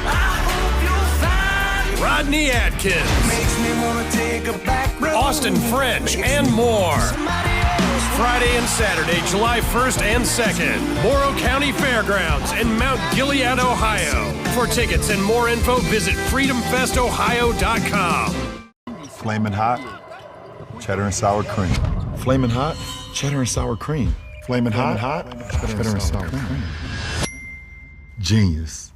I hope you'll find Rodney Atkins, makes me wanna take a back road. Austin French, and more. Somebody else. Friday and Saturday, July 1st and 2nd, Morrow County Fairgrounds in Mount Gilead, Ohio. For tickets and more info, visit freedomfestohio.com. Flamin' hot, cheddar and sour cream. Flamin' hot, cheddar and sour cream. Flamin' hot, cheddar and sour cream. Genius.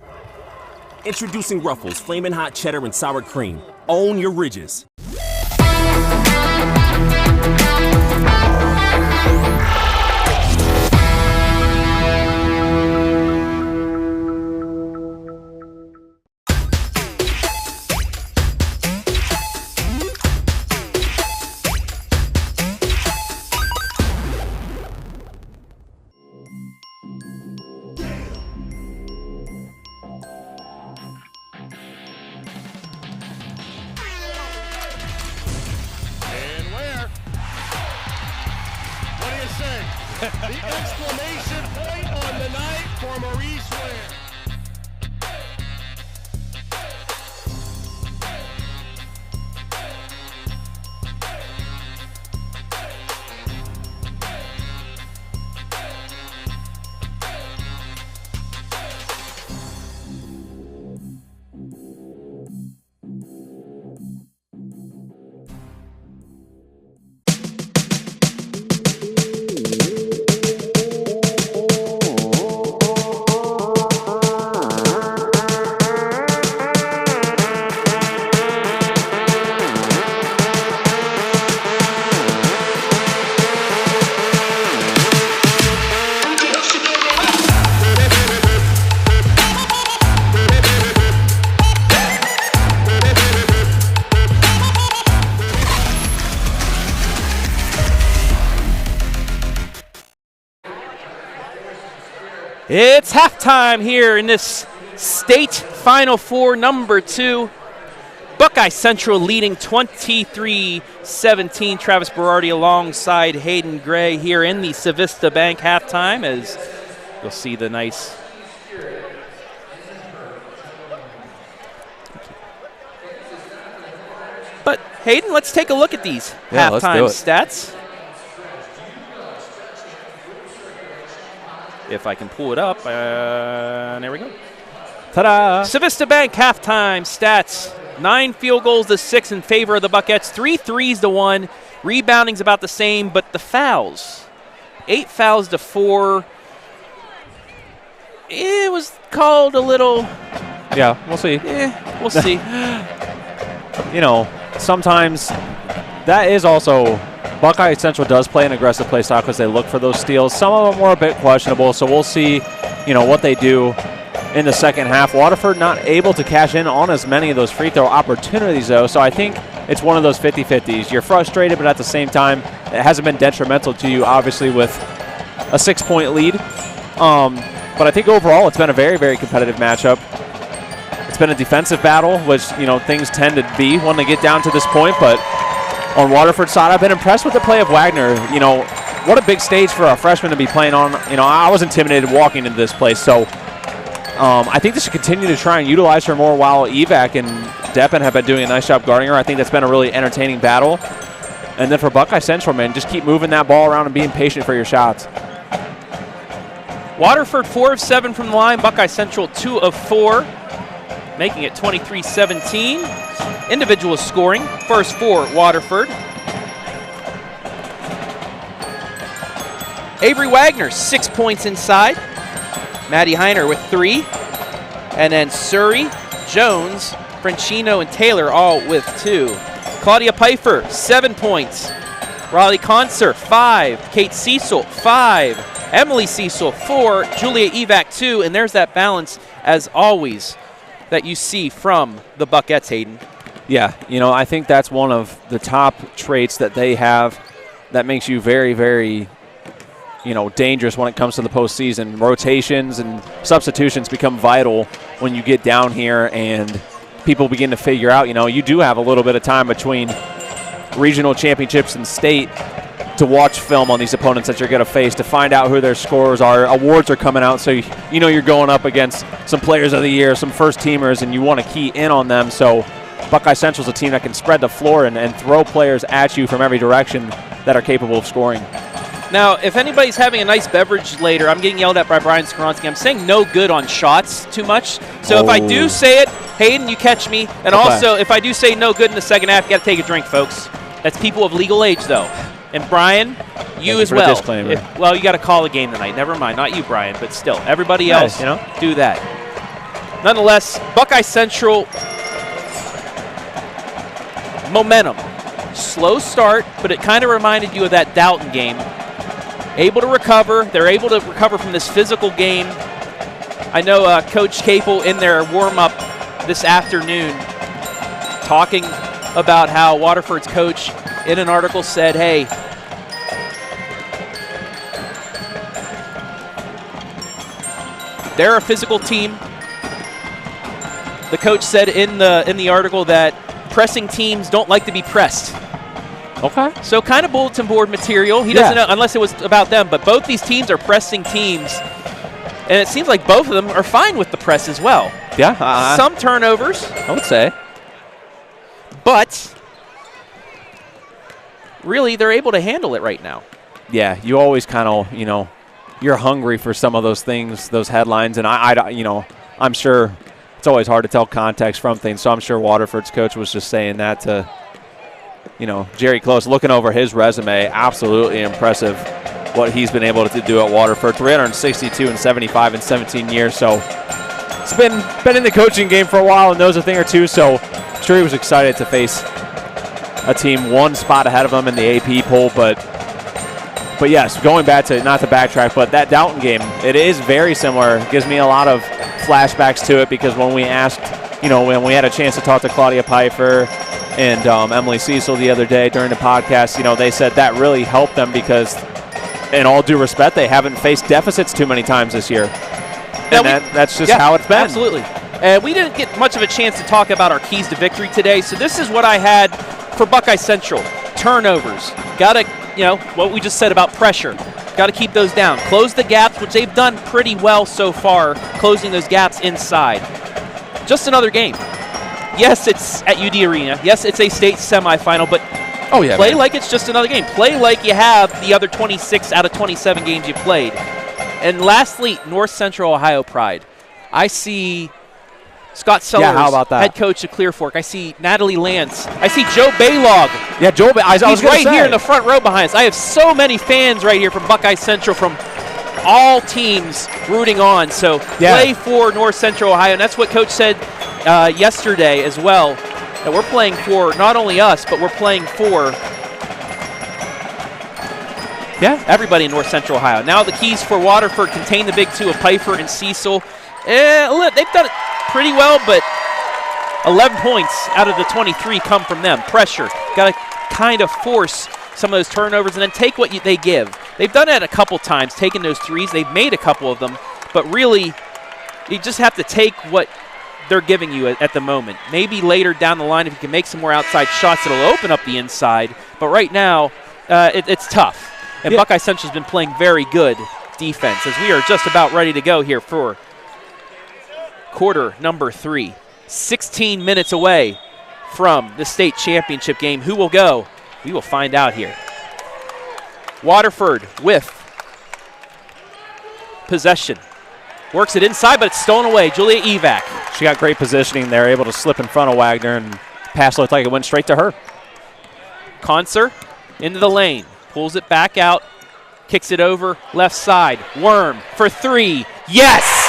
Introducing Ruffles Flamin' Hot Cheddar and Sour Cream. Own your ridges. The exclamation point on the night for Maurice Ware. It's halftime here in this state Final Four number 2. Buckeye Central leading 23-17. Travis Berardi alongside Hayden Gray here in the Civista Bank halftime, as you'll see the nice But Hayden, let's take a look at these halftime stats. If I can pull it up. There we go. Ta-da! Civista Bank halftime stats. 9 field goals to 6 in favor of the Buckettes. 3 threes to 1. Rebounding's about the same, but the fouls. 8 fouls to 4. It was called a little. Yeah, we'll see. We'll see. You know, sometimes that is also. Buckeye Central does play an aggressive play style because they look for those steals. Some of them were a bit questionable, so we'll see, you know, what they do in the second half. Waterford not able to cash in on as many of those free throw opportunities, though, so I think it's one of those 50-50s. You're frustrated, but at the same time, it hasn't been detrimental to you, obviously, with a 6-point lead. But I think overall it's been a very, very competitive matchup. It's been a defensive battle, which, you know, things tend to be when they get down to this point, but on Waterford's side, I've been impressed with the play of Wagner. You know, what a big stage for a freshman to be playing on. You know, I was intimidated walking into this place, so I think they should continue to try and utilize her more while Evac and Deppen have been doing a nice job guarding her. I think that's been a really entertaining battle. And then for Buckeye Central, man, just keep moving that ball around and being patient for your shots. Waterford 4 of 7 from the line. Buckeye Central 2 of 4, making it 23-17. Individual scoring, first for Waterford. Avery Wagner, 6 points inside. Maddie Heiner with 3. And then Surrey, Jones, Franchino, and Taylor all with 2. Claudia Pfeiffer, 7 points. Riley Conser, 5. Kate Siesel, 5. Emily Siesel, 4. Julia Evac, 2. And there's that balance, as always, that you see from the Buckettes, Hayden. Yeah, you know, I think that's one of the top traits that they have that makes you very, very, you know, dangerous when it comes to the postseason. Rotations and substitutions become vital when you get down here and people begin to figure out, you know, you do have a little bit of time between regional championships and state to watch film on these opponents that you're going to face, to find out who their scorers are. Awards are coming out, so you know you're going up against some players of the year, some first teamers, and you want to key in on them. So Buckeye Central's a team that can spread the floor and throw players at you from every direction that are capable of scoring. Now, if anybody's having a nice beverage later, I'm getting yelled at by Brian Skaronski. I'm saying no good on shots too much. So if I do say it, Hayden, you catch me. And also, if I do say no good in the second half, you got to take a drink, folks. That's people of legal age, though. And Brian, you as well. Disclaimer. Well, you got to call a game tonight. Never mind. Not you, Brian, but still. Everybody else, you know, do that. Nonetheless, Buckeye Central, momentum. Slow start, but it kind of reminded you of that Dalton game. Able to recover. They're able to recover from this physical game. I know Coach KAPLE in their warm-up this afternoon talking about how Waterford's coach in an article said, hey, they're a physical team. The coach said in the article that pressing teams don't like to be pressed. Okay. So kind of bulletin board material. He doesn't know, unless it was about them, but both these teams are pressing teams. And it seems like both of them are fine with the press as well. Yeah. Some turnovers. I would say. But really, they're able to handle it right now. Yeah, you always kind of, you know, you're hungry for some of those things, those headlines. And you know, I'm sure it's always hard to tell context from things. So I'm sure Waterford's coach was just saying that to, you know, Jerry Close, looking over his resume, absolutely impressive what he's been able to do at Waterford. 362 and 75 in 17 years. So he's been in the coaching game for a while and knows a thing or two. So I'm sure he was excited to face a team one spot ahead of him in the AP poll. But yes, going back to, not to backtrack, but that Dalton game, it is very similar. It gives me a lot of flashbacks to it because when we asked, you know, when we had a chance to talk to Claudia Pfeiffer and Emily Siesel the other day during the podcast, you know, they said that really helped them because, in all due respect, they haven't faced deficits too many times this year. And that's just how it's been. Absolutely. And we didn't get much of a chance to talk about our keys to victory today, so this is what I had for Buckeye Central. Turnovers. Got to, what we just said about pressure. Got to keep those down. Close the gaps, which they've done pretty well so far, closing those gaps inside. Just another game. Yes, it's at UD Arena. Yes, it's a state semifinal, but play like it's just another game. Play like you have the other 26 out of 27 games you played. And lastly, North Central Ohio pride. I see Scott Sellers, how about that? head coach of Clear Fork. I see Natalie Lance. I see Joe Baylog. Yeah, Joe. He's right here in the front row behind us. I have so many fans right here from Buckeye Central, from all teams rooting on. So play for North Central Ohio, and that's what Coach said yesterday as well. That we're playing for not only us, but we're playing for everybody in North Central Ohio. Now the keys for Waterford contain the big two of Pfeiffer and Siesel. They've done it pretty well, but 11 points out of the 23 come from them. Pressure. Got to kind of force some of those turnovers and then take what they give. They've done it a couple times, taking those threes. They've made a couple of them, but really you just have to take what they're giving you at the moment. Maybe later down the line, if you can make some more outside shots, it'll open up the inside. But right now, it's tough. And Buckeye Central's been playing very good defense as we are just about ready to go here for quarter number 3. 16 minutes away from the state championship game. Who will go? We will find out here. Waterford with possession. Works it inside, but it's stolen away. Julia Evac. She got great positioning there, able to slip in front of Wagner, and pass looked like it went straight to her. Conser into the lane. Pulls it back out. Kicks it over. Left side. Worm for 3. Yes!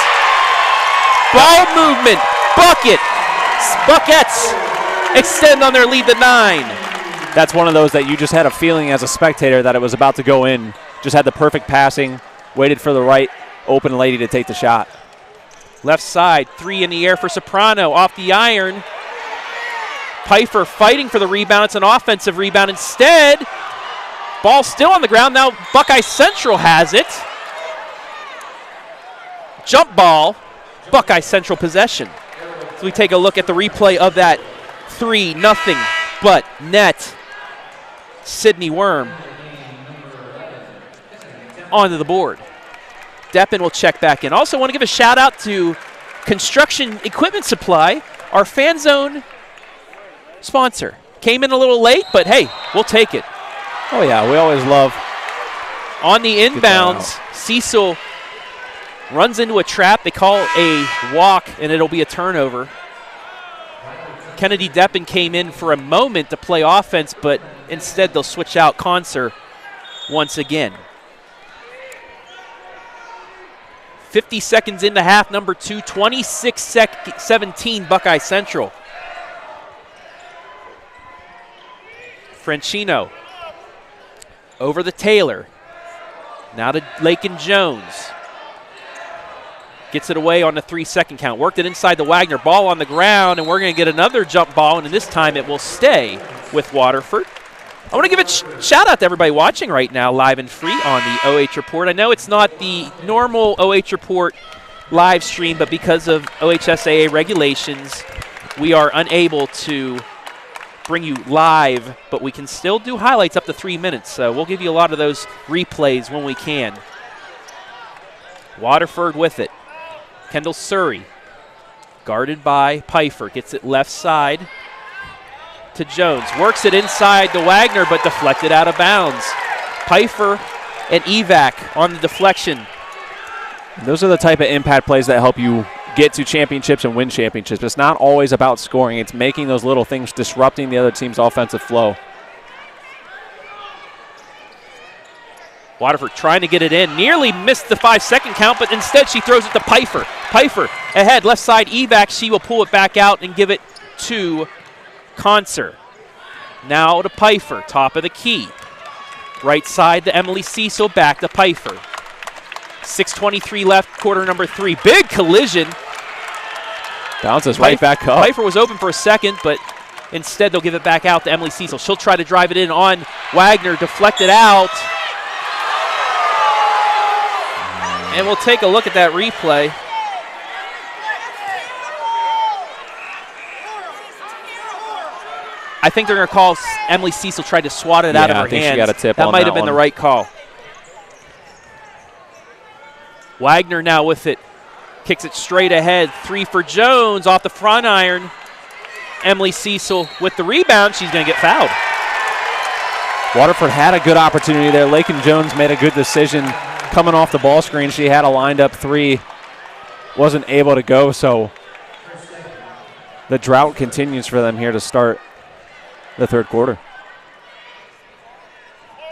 Ball movement. Bucket. Buckets extend on their lead to 9. That's one of those that you just had a feeling as a spectator that it was about to go in. Just had the perfect passing. Waited for the right open lady to take the shot. Left side. 3 in the air for Soprano. Off the iron. Pfeiffer fighting for the rebound. It's an offensive rebound instead. Ball still on the ground. Now Buckeye Central has it. Jump ball. Buckeye Central possession. So we take a look at the replay of that 3-0 but net. Sydney Worm onto the board. Deppen will check back in. Also want to give a shout out to Construction Equipment Supply, our Fan Zone sponsor. Came in a little late, but hey, we'll take it. Oh yeah, we always love. On the inbounds, Siesel runs into a trap. They call a walk, and it'll be a turnover. Kennedy Deppen came in for a moment to play offense, but instead they'll switch out Conser once again. 50 seconds into half number 2, 26-17 Buckeye Central. Franchino over the Taylor. Now to Lakin Jones. Gets it away on the 3-second count. Worked it inside the Wagner. Ball on the ground, and we're going to get another jump ball, and this time it will stay with Waterford. I want to give a shout out to everybody watching right now, live and free on the OH Report. I know it's not the normal OH Report live stream, but because of OHSAA regulations, we are unable to bring you live, but we can still do highlights up to 3 minutes. So we'll give you a lot of those replays when we can. Waterford with it. Kendall Surrey, guarded by Pfeiffer, gets it left side to Jones. Works it inside to Wagner, but deflected out of bounds. Pfeiffer and Evac on the deflection. Those are the type of impact plays that help you get to championships and win championships. It's not always about scoring. It's making those little things, disrupting the other team's offensive flow. Waterford trying to get it in. Nearly missed the 5-second count, but instead she throws it to Pfeiffer. Pfeiffer ahead, left side Evac. She will pull it back out and give it to Conser. Now to Pfeiffer, top of the key. Right side to Emily Siesel, back to Pfeiffer. 6:23 left, quarter number 3. Big collision. Bounces right back up. Pfeiffer was open for a second, but instead they'll give it back out to Emily Siesel. She'll try to drive it in on Wagner, deflected out. And we'll take a look at that replay. I think they're going to call Emily Siesel tried to swat it out of her I think hands. she got a tip that on might that have been one. the right call. Wagner now with it. Kicks it straight ahead. 3 for Jones off the front iron. Emily Siesel with the rebound. She's going to get fouled. Waterford had a good opportunity there. Lakin Jones made a good decision coming off the ball screen. She had a lined-up 3. Wasn't able to go, so the drought continues for them here to start the third quarter.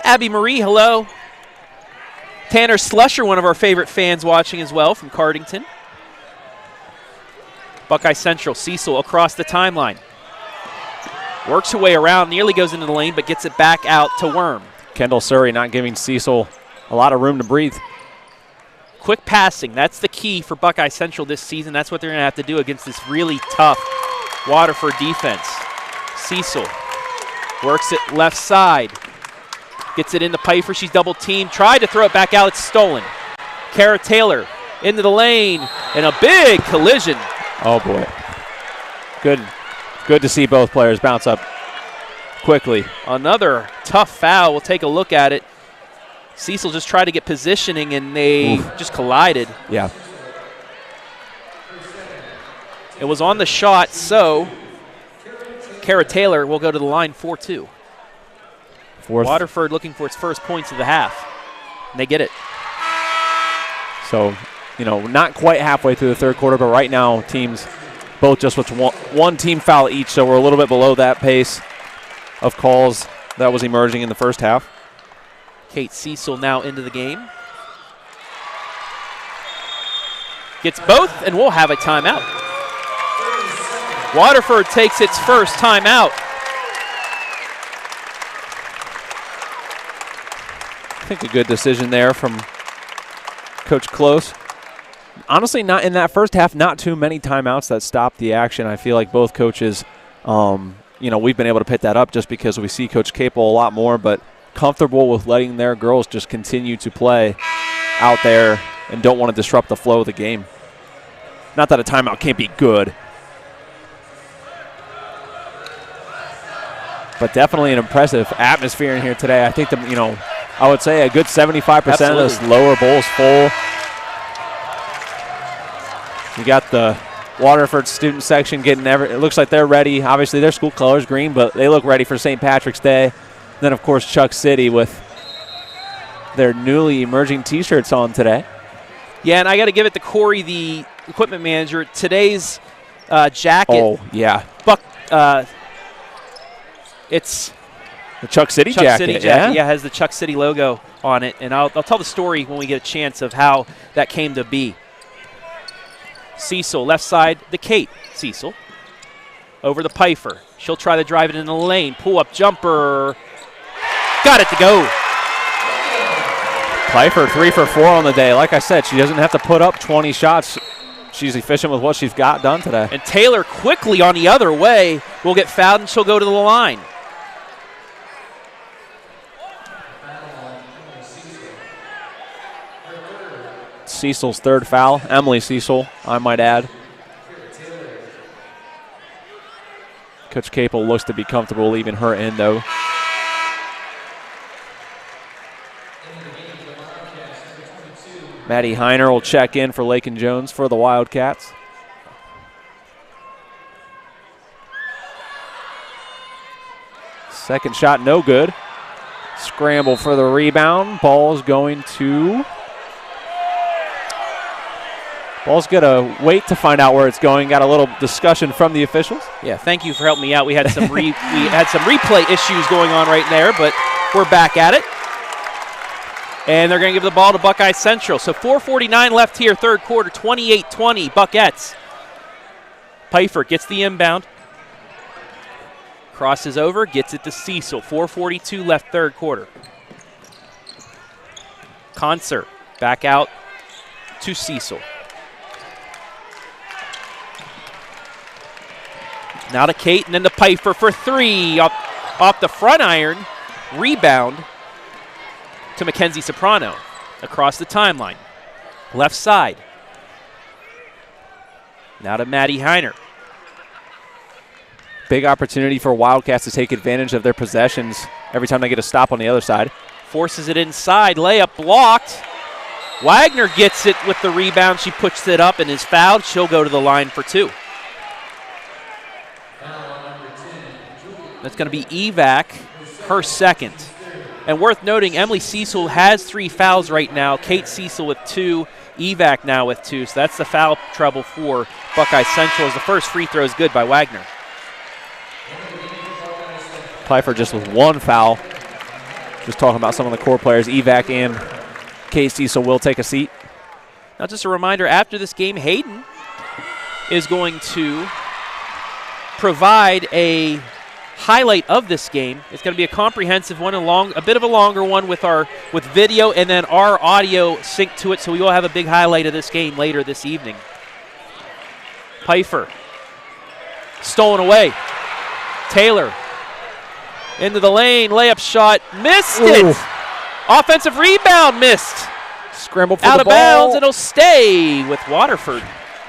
Abby Marie, hello. Tanner Slusher, one of our favorite fans watching as well from Cardington. Buckeye Central, Siesel across the timeline. Works her way around, nearly goes into the lane, but gets it back out to Worm. Kendall Surrey not giving Siesel a lot of room to breathe. Quick passing, that's the key for Buckeye Central this season. That's what they're going to have to do against this really tough Waterford defense. Siesel works it left side. Gets it into Pfeiffer. She's double teamed. Tried to throw it back out. It's stolen. Kara Taylor into the lane. And a big collision. Oh, boy. Good to see both players bounce up quickly. Another tough foul. We'll take a look at it. Siesel just tried to get positioning, and they just collided. Yeah. It was on the shot, so Kara Taylor will go to the line 4-2. Waterford looking for its first points of the half. And they get it. So, not quite halfway through the third quarter, but right now teams both just with one team foul each, so we're a little bit below that pace of calls that was emerging in the first half. Kate Siesel now into the game. Gets both, and we'll have a timeout. Waterford takes its first timeout. I think a good decision there from Coach Close. Honestly, not in that first half, not too many timeouts that stopped the action. I feel like both coaches, we've been able to pick that up just because we see Coach KAPLE a lot more, but comfortable with letting their girls just continue to play out there and don't want to disrupt the flow of the game. Not that a timeout can't be good, but definitely an impressive atmosphere in here today. I think I would say a good 75% of this lower bowl's full. You got the Waterford student section getting it looks like they're ready. Obviously, their school colors green, but they look ready for St. Patrick's Day. Then, of course, Chuck City with their newly emerging T-shirts on today. Yeah, and I got to give it to Corey, the equipment manager. Today's jacket. Oh, yeah. It's the Chuck City jacket. Yeah, has the Chuck City logo on it. And I'll tell the story when we get a chance of how that came to be. Siesel, left side, the Kate Siesel. Over the Pfeiffer. She'll try to drive it in the lane. Pull-up jumper. Got it to go. Pfeiffer 3 for 4 on the day. Like I said, she doesn't have to put up 20 shots. She's efficient with what she's got done today. And Taylor quickly on the other way will get fouled, and she'll go to the line. Cecil's third foul. Emily Siesel, I might add. Coach KAPLE looks to be comfortable leaving her in, though. Maddie Heiner will check in for Lakin Jones for the Wildcats. Second shot, no good. Scramble for the rebound. Ball's going to... Ball's going to wait to find out where it's going. Got a little discussion from the officials. Yeah, thank you for helping me out. We had some replay issues going on right there, but we're back at it. And they're going to give the ball to Buckeye Central. So 4:49 left here, third quarter, 28-20, Buckettes. Pfeiffer gets the inbound. Crosses over, gets it to Siesel. 4:42 left, third quarter. Concert back out to Siesel. Now to Kate, and then to Pfeiffer for 3. Off the front iron. Rebound to Mackenzie Soprano. Across the timeline. Left side. Now to Maddie Heiner. Big opportunity for Wildcats to take advantage of their possessions every time they get a stop on the other side. Forces it inside. Layup blocked. Wagner gets it with the rebound. She puts it up and is fouled. She'll go to the line for 2. That's going to be Evac, her second. And worth noting, Emily Siesel has 3 fouls right now. Kate Siesel with 2, Evac now with 2. So that's the foul trouble for Buckeye Central as the first free throw is good by Wagner. Pfeiffer just with 1 foul. Just talking about some of the core players. Evac and Kate Siesel will take a seat. Now just a reminder, after this game, Hayden is going to provide a highlight of this game. It's going to be a comprehensive one, a bit of a longer one with video and then our audio synced to it, so we will have a big highlight of this game later this evening. Pfeiffer, stolen away. Taylor, into the lane, layup shot, missed it. Offensive rebound, missed. Scramble for out the of ball. bounds, it'll stay with Waterford.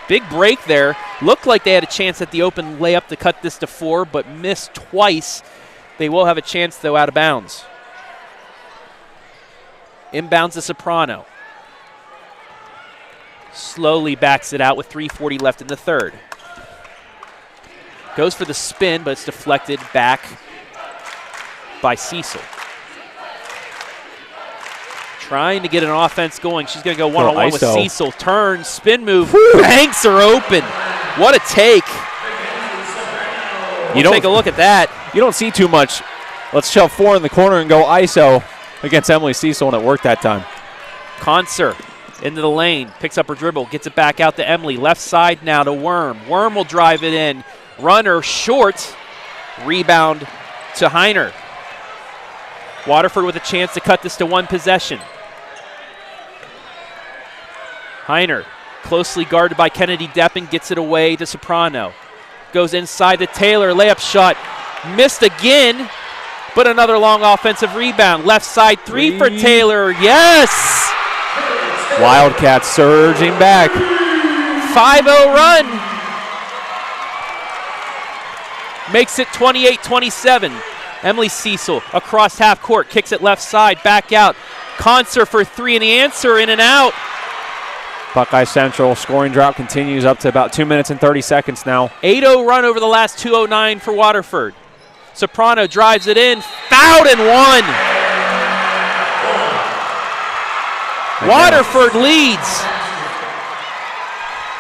Big break there. Looked like they had a chance at the open layup to cut this to 4, but missed twice. They will have a chance, though, out of bounds. Inbounds to Soprano. Slowly backs it out with 3:40 left in the third. Goes for the spin, but it's deflected back by Siesel. Trying to get an offense going. She's going to go one-on-one with Siesel. Turn, spin move, banks are open. What a take. Take a look at that. You don't see too much. Let's shove 4 in the corner and go ISO against Emily Siesel, and it worked that time. Concert into the lane, picks up her dribble, gets it back out to Emily. Left side now to Worm. Worm will drive it in. Runner short. Rebound to Heiner. Waterford with a chance to cut this to 1 possession. Heiner, closely guarded by Kennedy Deppen, gets it away to Soprano. Goes inside to Taylor, layup shot, missed again, but another long offensive rebound. Left side 3 for Taylor, yes! Wildcats surging back. 5-0 run. Makes it 28-27. Emily Siesel across half court, kicks it left side, back out. Concert for 3 and the answer, in and out. Buckeye Central scoring drought continues up to about 2 minutes and 30 seconds now. 8-0 run over the last 2:09 for Waterford. Soprano drives it in, fouled and 1. Waterford leads.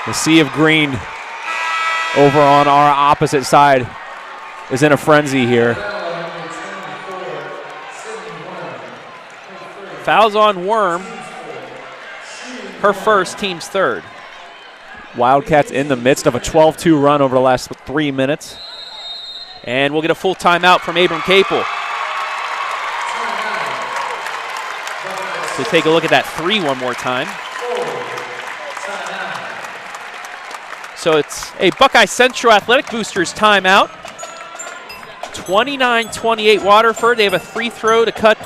The sea of green over on our opposite side is in a frenzy here. Fouls on Worm. Her first, team's third. Wildcats in the midst of a 12-2 run over the last 3 minutes. And we'll get a full timeout from Abram KAPLE. So take a look at that 3 one more time. So it's a Buckeye Central Athletic Boosters timeout. 29-28 Waterford. They have a free throw to cut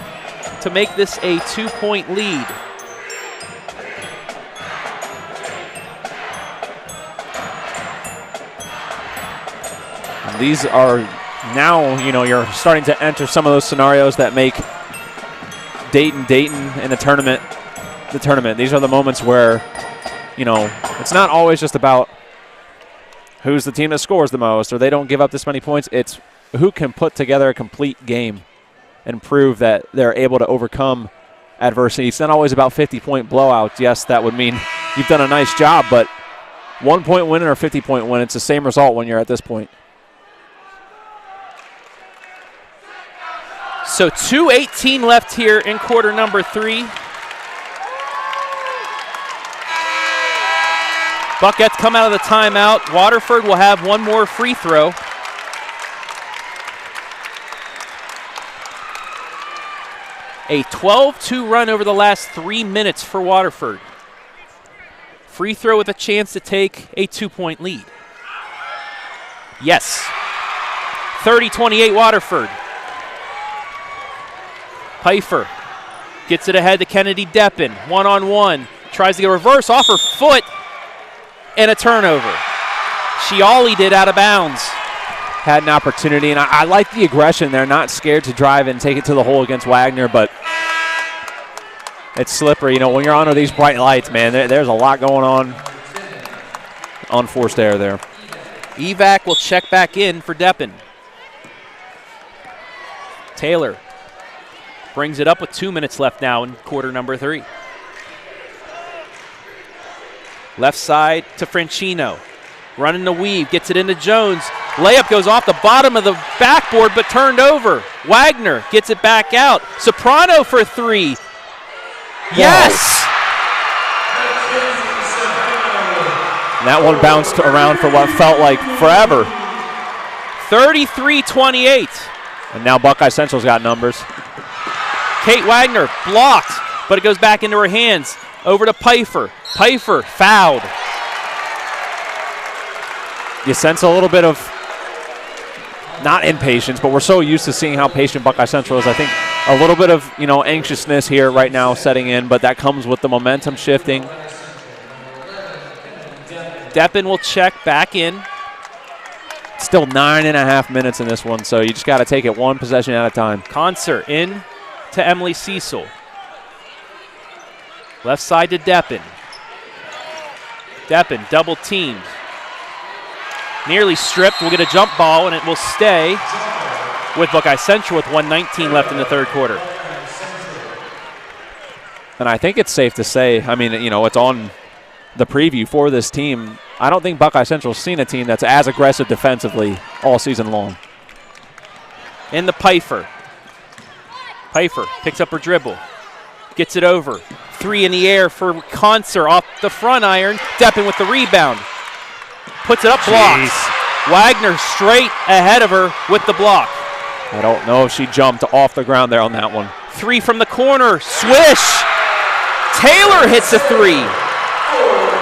to make this a 2-point lead. These are now, you're starting to enter some of those scenarios that make Dayton in the tournament. These are the moments where, it's not always just about who's the team that scores the most or they don't give up this many points. It's who can put together a complete game and prove that they're able to overcome adversity. It's not always about 50-point blowouts. Yes, that would mean you've done a nice job, but 1-point win or a 50-point win, it's the same result when you're at this point. So 2:18 left here in quarter number 3. Buckeyes come out of the timeout. Waterford will have one more free throw. A 12-2 run over the last 3 minutes for Waterford. Free throw with a chance to take a 2-point lead. Yes. 30-28 Waterford. Pfeiffer gets it ahead to Kennedy Deppen. One-on-one. Tries to get a reverse off her foot. And a turnover. She ollied it out of bounds. had an opportunity, and I like the aggression. They're not scared to drive and take it to the hole against Wagner, but it's slippery. You know, when you're under these bright lights, man, there's a lot going on forced error there. Evac will check back in for Deppen. Taylor brings it up with 2 minutes left now in quarter number 3. Left side to Franchino. Running the weave, gets it into Jones. Layup goes off the bottom of the backboard, but turned over. Wagner gets it back out. Soprano for 3. Yes! And that one bounced around for what felt like forever. 33-28. And now Buckeye Central's got numbers. Kate Wagner blocked, but it goes back into her hands. Over to Pfeiffer. Pfeiffer fouled. You sense a little bit of, not impatience, but we're so used to seeing how patient Buckeye Central is. I think a little bit of, you know, anxiousness here right now setting in, but that comes with the momentum shifting. Deppen will check back in. Still 9.5 minutes in this one, so you just got to take it one possession at a time. Concert in to Emily Siesel. Left side to Deppen. Deppen double teamed. Nearly stripped. We'll get a jump ball, and it will stay with Buckeye Central with 1:19 left in the third quarter. And I think it's safe to say, I mean, you know, it's on the preview for this team. I don't think Buckeye Central's seen a team that's as aggressive defensively all season long. In the Pfeiffer. Pfeiffer picks up her dribble. Gets it over. 3 in the air for Concert off the front iron. Deppen with the rebound. Puts it up, blocks. Wagner straight ahead of her with the block. I don't know if she jumped off the ground there on that one. 3 from the corner. Swish! Taylor hits a 3.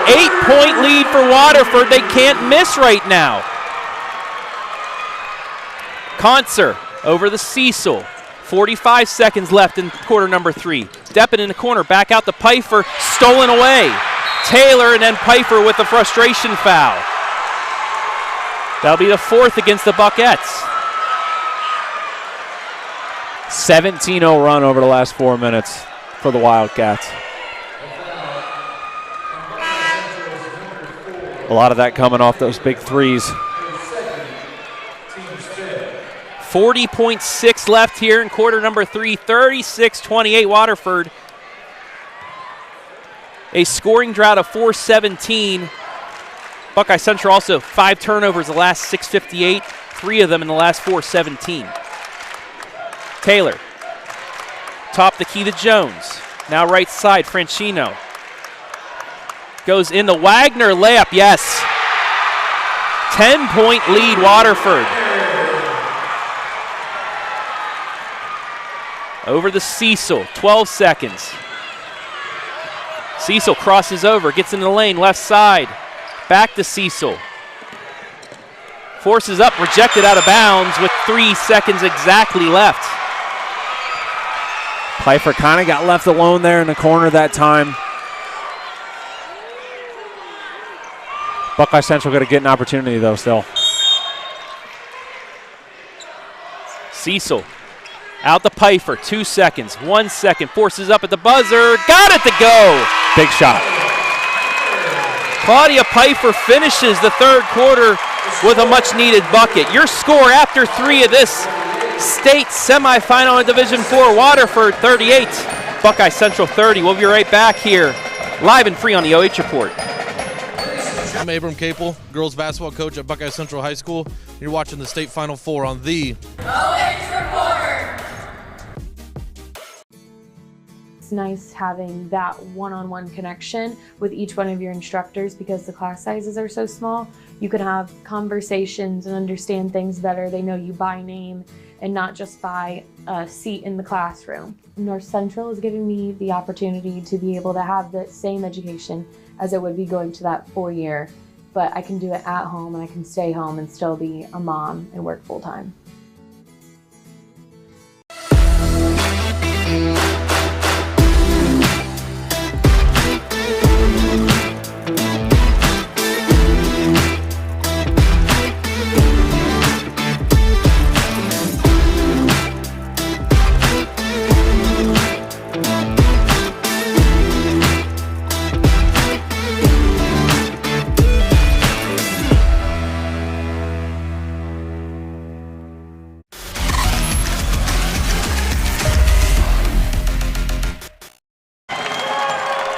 8-point lead for Waterford. They can't miss right now. Concert over the Siesel. 45 seconds left in quarter number 3. Deppen in the corner, back out to Pfeiffer, stolen away. Taylor and then Pfeiffer with the frustration foul. That'll be the 4th against the Buckettes. 17-0 run over the last 4 minutes for the Wildcats. A lot of that coming off those big threes. 40.6 left here in quarter number 3, 36-28 Waterford. A scoring drought of 417. Buckeye Central also 5 turnovers the last 6:58, 3 of them in the last 4:17. Taylor, top the key to Jones. Now right side, Franchino. Goes in the Wagner layup, yes. 10-point lead, Waterford. Over the Siesel, 12 seconds. Siesel crosses over, gets in the lane, left side. Back to Siesel. Forces up, rejected out of bounds with 3 seconds exactly left. Pfeiffer kind of got left alone there in the corner that time. Buckeye Central going to get an opportunity though still. Siesel out to Pfeiffer, 2 seconds, 1 second, forces up at the buzzer, got it to go. Big shot. Claudia Pfeiffer finishes the third quarter with a much-needed bucket. Your score after 3 of this state semifinal in Division IV, Waterford 38, Buckeye Central 30. We'll be right back here, live and free on the OH Report. I'm Abram KAPLE, girls basketball coach at Buckeye Central High School. You're watching the state Final Four on the OH.Report. It's nice having that one-on-one connection with each one of your instructors because the class sizes are so small. You can have conversations and understand things better. They know you by name and not just by a seat in the classroom. North Central is giving me the opportunity to be able to have the same education as it would be going to that 4-year, but I can do it at home and I can stay home and still be a mom and work full-time.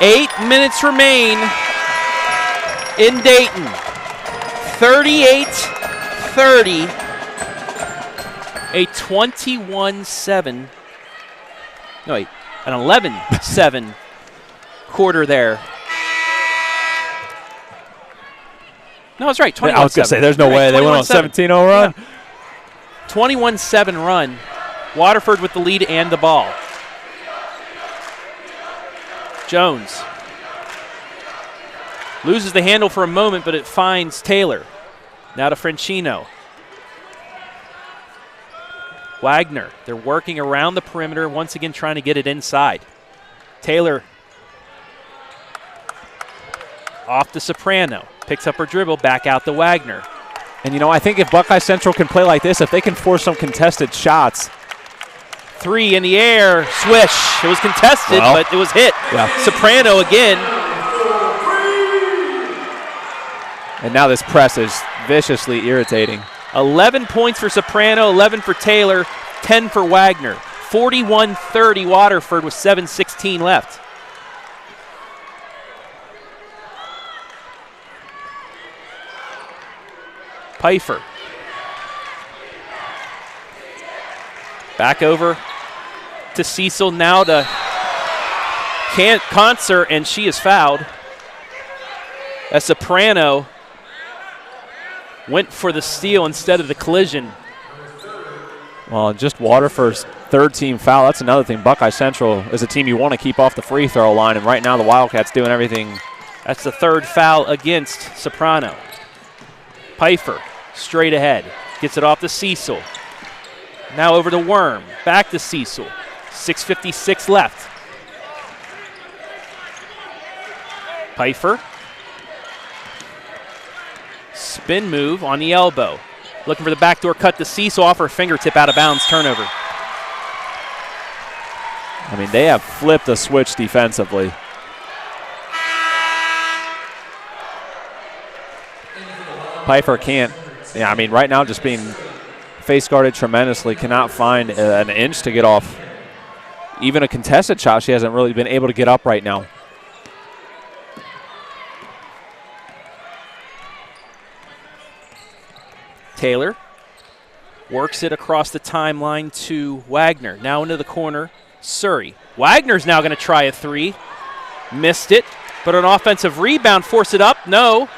8 minutes remain in Dayton. 38-30. A 21-7. No, wait. An 11-7 quarter there. No, it's right. 21-7. I was going to say, there's no way. They went on a 17-0 run. Yeah. 21-7 run. Waterford with the lead and the ball. Jones loses the handle for a moment, but it finds Taylor. Now to Francino. Wagner, they're working around the perimeter, once again trying to get it inside. Taylor off to Soprano. Picks up her dribble, back out to Wagner. And, I think if Buckeye Central can play like this, if they can force some contested shots. 3 in the air, swish. It was contested, but it was hit. Yeah. Soprano again. And now this press is viciously irritating. 11 points for Soprano, 11 for Taylor, 10 for Wagner. 41-30 Waterford with 7:16 left. Pfeiffer. Back over to Siesel, now to Concert, and she is fouled. As Soprano went for the steal instead of the collision. Well, just Waterford's third team foul. That's another thing. Buckeye Central is a team you want to keep off the free throw line, and right now the Wildcats doing everything. That's the third foul against Soprano. Pfeiffer straight ahead. Gets it off to Siesel. Now over to Worm. Back to Siesel. 6:56 left. Pfeiffer. Spin move on the elbow. Looking for the backdoor cut to Siesel off her fingertip, out of bounds, turnover. I mean, they have flipped a switch defensively. Pfeiffer can't. Yeah, I mean, right now just being face guarded tremendously, cannot find an inch to get off. Even a contested shot, she hasn't really been able to get up right now. Taylor works it across the timeline to Wagner. Now into the corner, Surrey. Wagner's now going to try a three. Missed it, but an offensive rebound, force it up, no.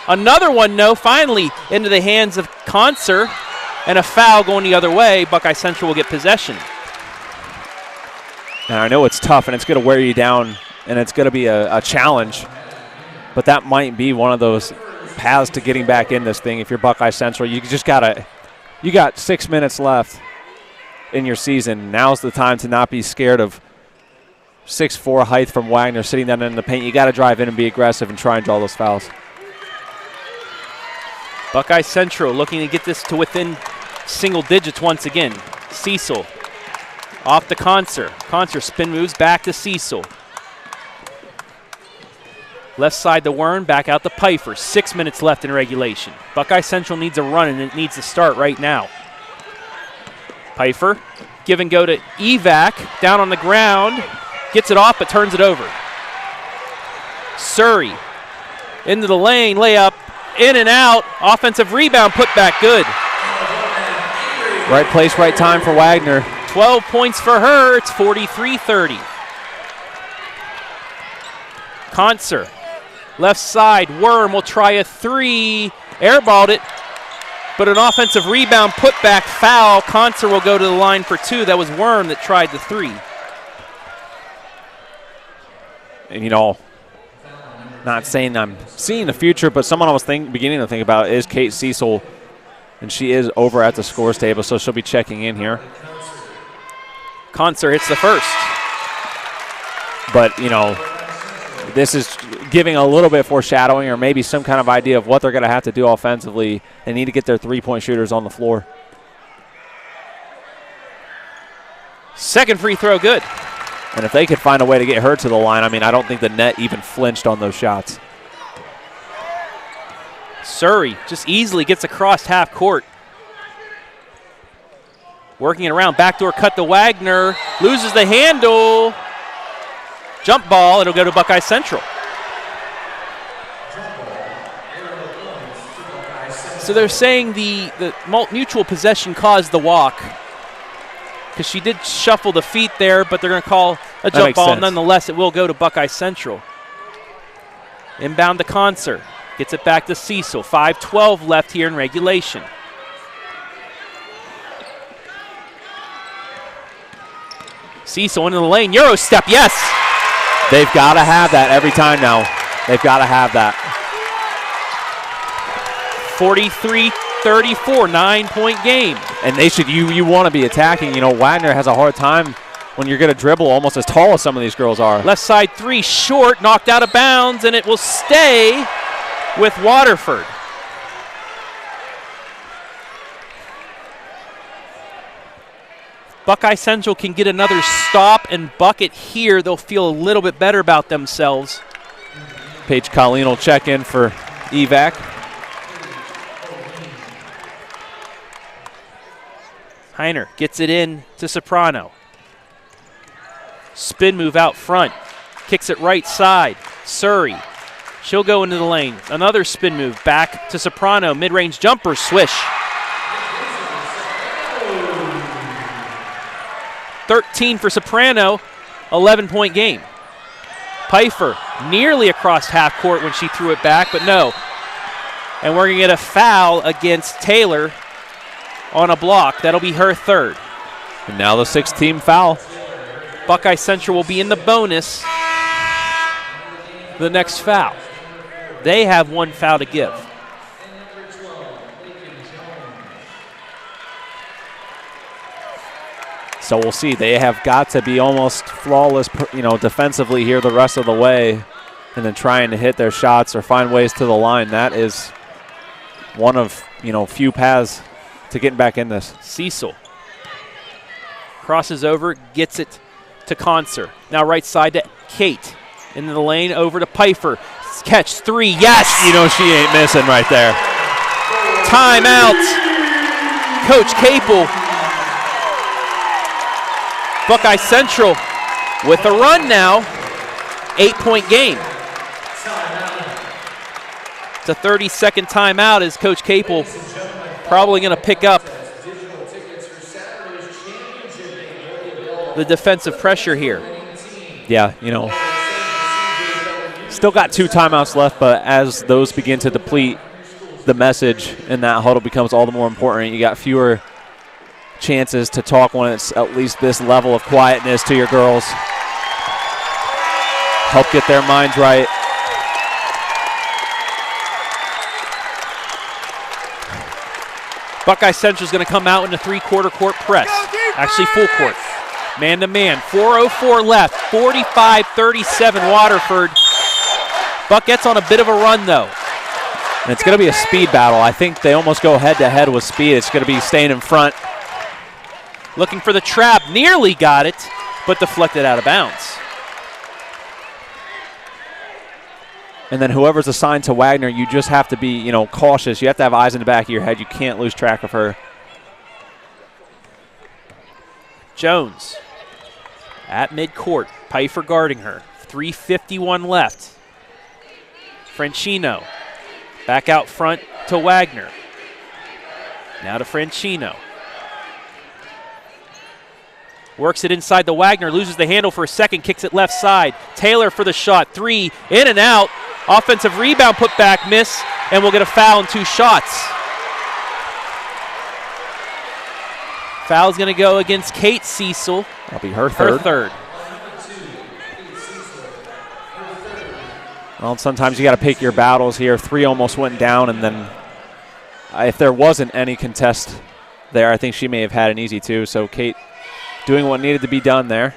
Another one, no. Finally into the hands of Concert, and a foul going the other way. Buckeye Central will get possession. Now, I know it's tough, and it's going to wear you down, and it's going to be a challenge, but that might be one of those paths to getting back in this thing. If you're Buckeye Central, you just you got 6 minutes left in your season. Now's the time to not be scared of 6'4" height from Wagner sitting down in the paint. You got to drive in and be aggressive and try and draw those fouls. Buckeye Central looking to get this to within single digits once again. Siesel off the Concert. Concert spin moves back to Siesel. Left side to Wern, back out to Pfeiffer. 6 minutes left in regulation. Buckeye Central needs a run, and it needs to start right now. Pfeiffer, give and go to Evac, down on the ground. Gets it off, but turns it over. Surrey into the lane, layup, in and out. Offensive rebound, put back, good. Right place, right time for Wagner. 12 points for her. It's 43-30. Concert. Left side, Worm will try a three. Airballed it, but an offensive rebound, put back, foul. Concert will go to the line for two. That was Worm that tried the three. And, you know, not saying I'm seeing the future, but someone I was beginning to think about is Kate Siesel, and she is over at the scores table, so she'll be checking in here. Concert hits the first. But, you know, this is giving a little bit of foreshadowing or maybe some kind of idea of what they're going to have to do offensively. They need to get their three-point shooters on the floor. Second free throw, good. And if they could find a way to get her to the line, I mean, I don't think the net even flinched on those shots. Surrey just easily gets across half court. Working it around, backdoor cut to Wagner. Loses the handle. Jump ball, it'll go to Buckeye Central. So they're saying the mutual possession caused the walk because she did shuffle the feet there, but they're going to call a jump ball. Sense. Nonetheless, it will go to Buckeye Central. Inbound to Concert. Gets it back to Siesel. 5:12 left here in regulation. Siesel into the lane. Euro step, yes. They've got to have that every time now. They've got to have that. 43-34, 9-point game. And they should. You want to be attacking. You know, Wagner has a hard time when you're going to dribble almost as tall as some of these girls are. Left side three, short, knocked out of bounds, and it will stay with Waterford. Buckeye Central can get another stop and bucket here. They'll feel a little bit better about themselves. Paige Colleen will check in for evac. Heiner gets it in to Soprano. Spin move out front. Kicks it right side. Surrey. She'll go into the lane. Another spin move back to Soprano. Mid-range jumper, swish. 13 for Soprano, 11-point game. Pfeiffer nearly across half court when she threw it back, but no. And we're going to get a foul against Taylor on a block. That'll be her third. And now the 6th-team foul. Buckeye Central will be in the bonus. The next foul. They have one foul to give. So we'll see. They have got to be almost flawless, defensively here the rest of the way, and then trying to hit their shots or find ways to the line. That is one of, few paths to getting back in this. Siesel crosses over, gets it to Concert. Now right side to Kate. Into the lane, over to Pfeiffer. Catch three, yes! She ain't missing right there. Timeout. Coach KAPLE. Buckeye Central with a run now. 8-point game. It's a 30-second timeout as Coach KAPLE probably going to pick up the defensive pressure here. Yeah, still got 2 timeouts left, but as those begin to deplete, the message in that huddle becomes all the more important. You got fewer chances to talk when it's at least this level of quietness to your girls. Help get their minds right. Buckeye Central is going to come out in a 3/4 court press. Actually, full court. Man-to-man. 4:04 left. 45-37 Waterford. Buckettes on a bit of a run, though. And it's going to be a speed battle. I think they almost go head-to-head with speed. It's going to be staying in front. Looking for the trap. Nearly got it, but deflected out of bounds. And then whoever's assigned to Wagner, you just have to be, cautious. You have to have eyes in the back of your head. You can't lose track of her. Jones at midcourt. Pfeiffer guarding her. 3:51 left. Franchino back out front to Wagner. Now to Franchino. Works it inside the Wagner, loses the handle for a second, kicks it left side. Taylor for the shot, 3, in and out. Offensive rebound, put back, miss, and we'll get a foul in 2 shots. Foul's going to go against Kate Siesel. That'll be her third. Well, sometimes you got to pick your battles here. 3 almost went down, and then if there wasn't any contest there, I think she may have had an easy 2. So Kate doing what needed to be done there.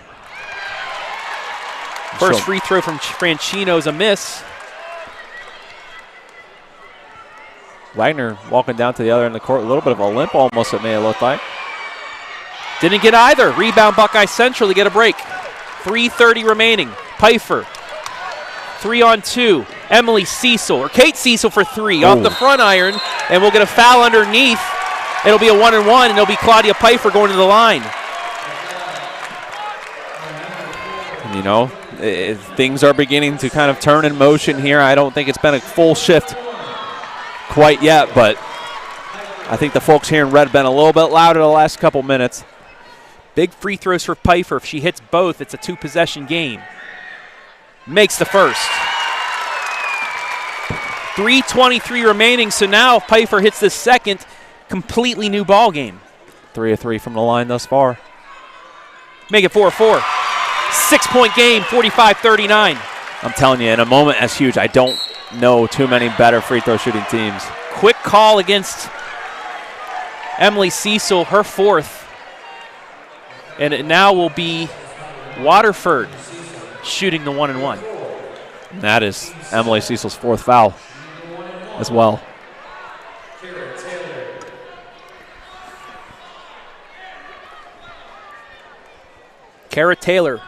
First free throw from Franchino's a miss. Wagner walking down to the other end of the court. A little bit of a limp almost, it may have looked like. Didn't get either. Rebound Buckeye Central to get a break. 3:30 remaining. Pfeiffer. 3-on-2. Emily Siesel, or Kate Siesel for 3 off the front iron, and we'll get a foul underneath. It'll be a 1-and-1, and it'll be Claudia Pfeiffer going to the line. And you know, things are beginning to kind of turn in motion here. I don't think it's been a full shift quite yet, but I think the folks here in red have been a little bit louder the last couple minutes. Big free throws for Pfeiffer. If she hits both, it's a 2-possession game. Makes the first. 3:23 remaining, so now if Pfeiffer hits the second, completely new ball game. 3 of 3 from the line thus far. Make it 4-4. 6-point game, 45-39. I'm telling you, in a moment as huge, I don't know too many better free throw shooting teams. Quick call against Emily Siesel, her fourth. And it now will be Waterford shooting the 1-and-1. And that is Emily Siesel's fourth foul as well. Kara Taylor.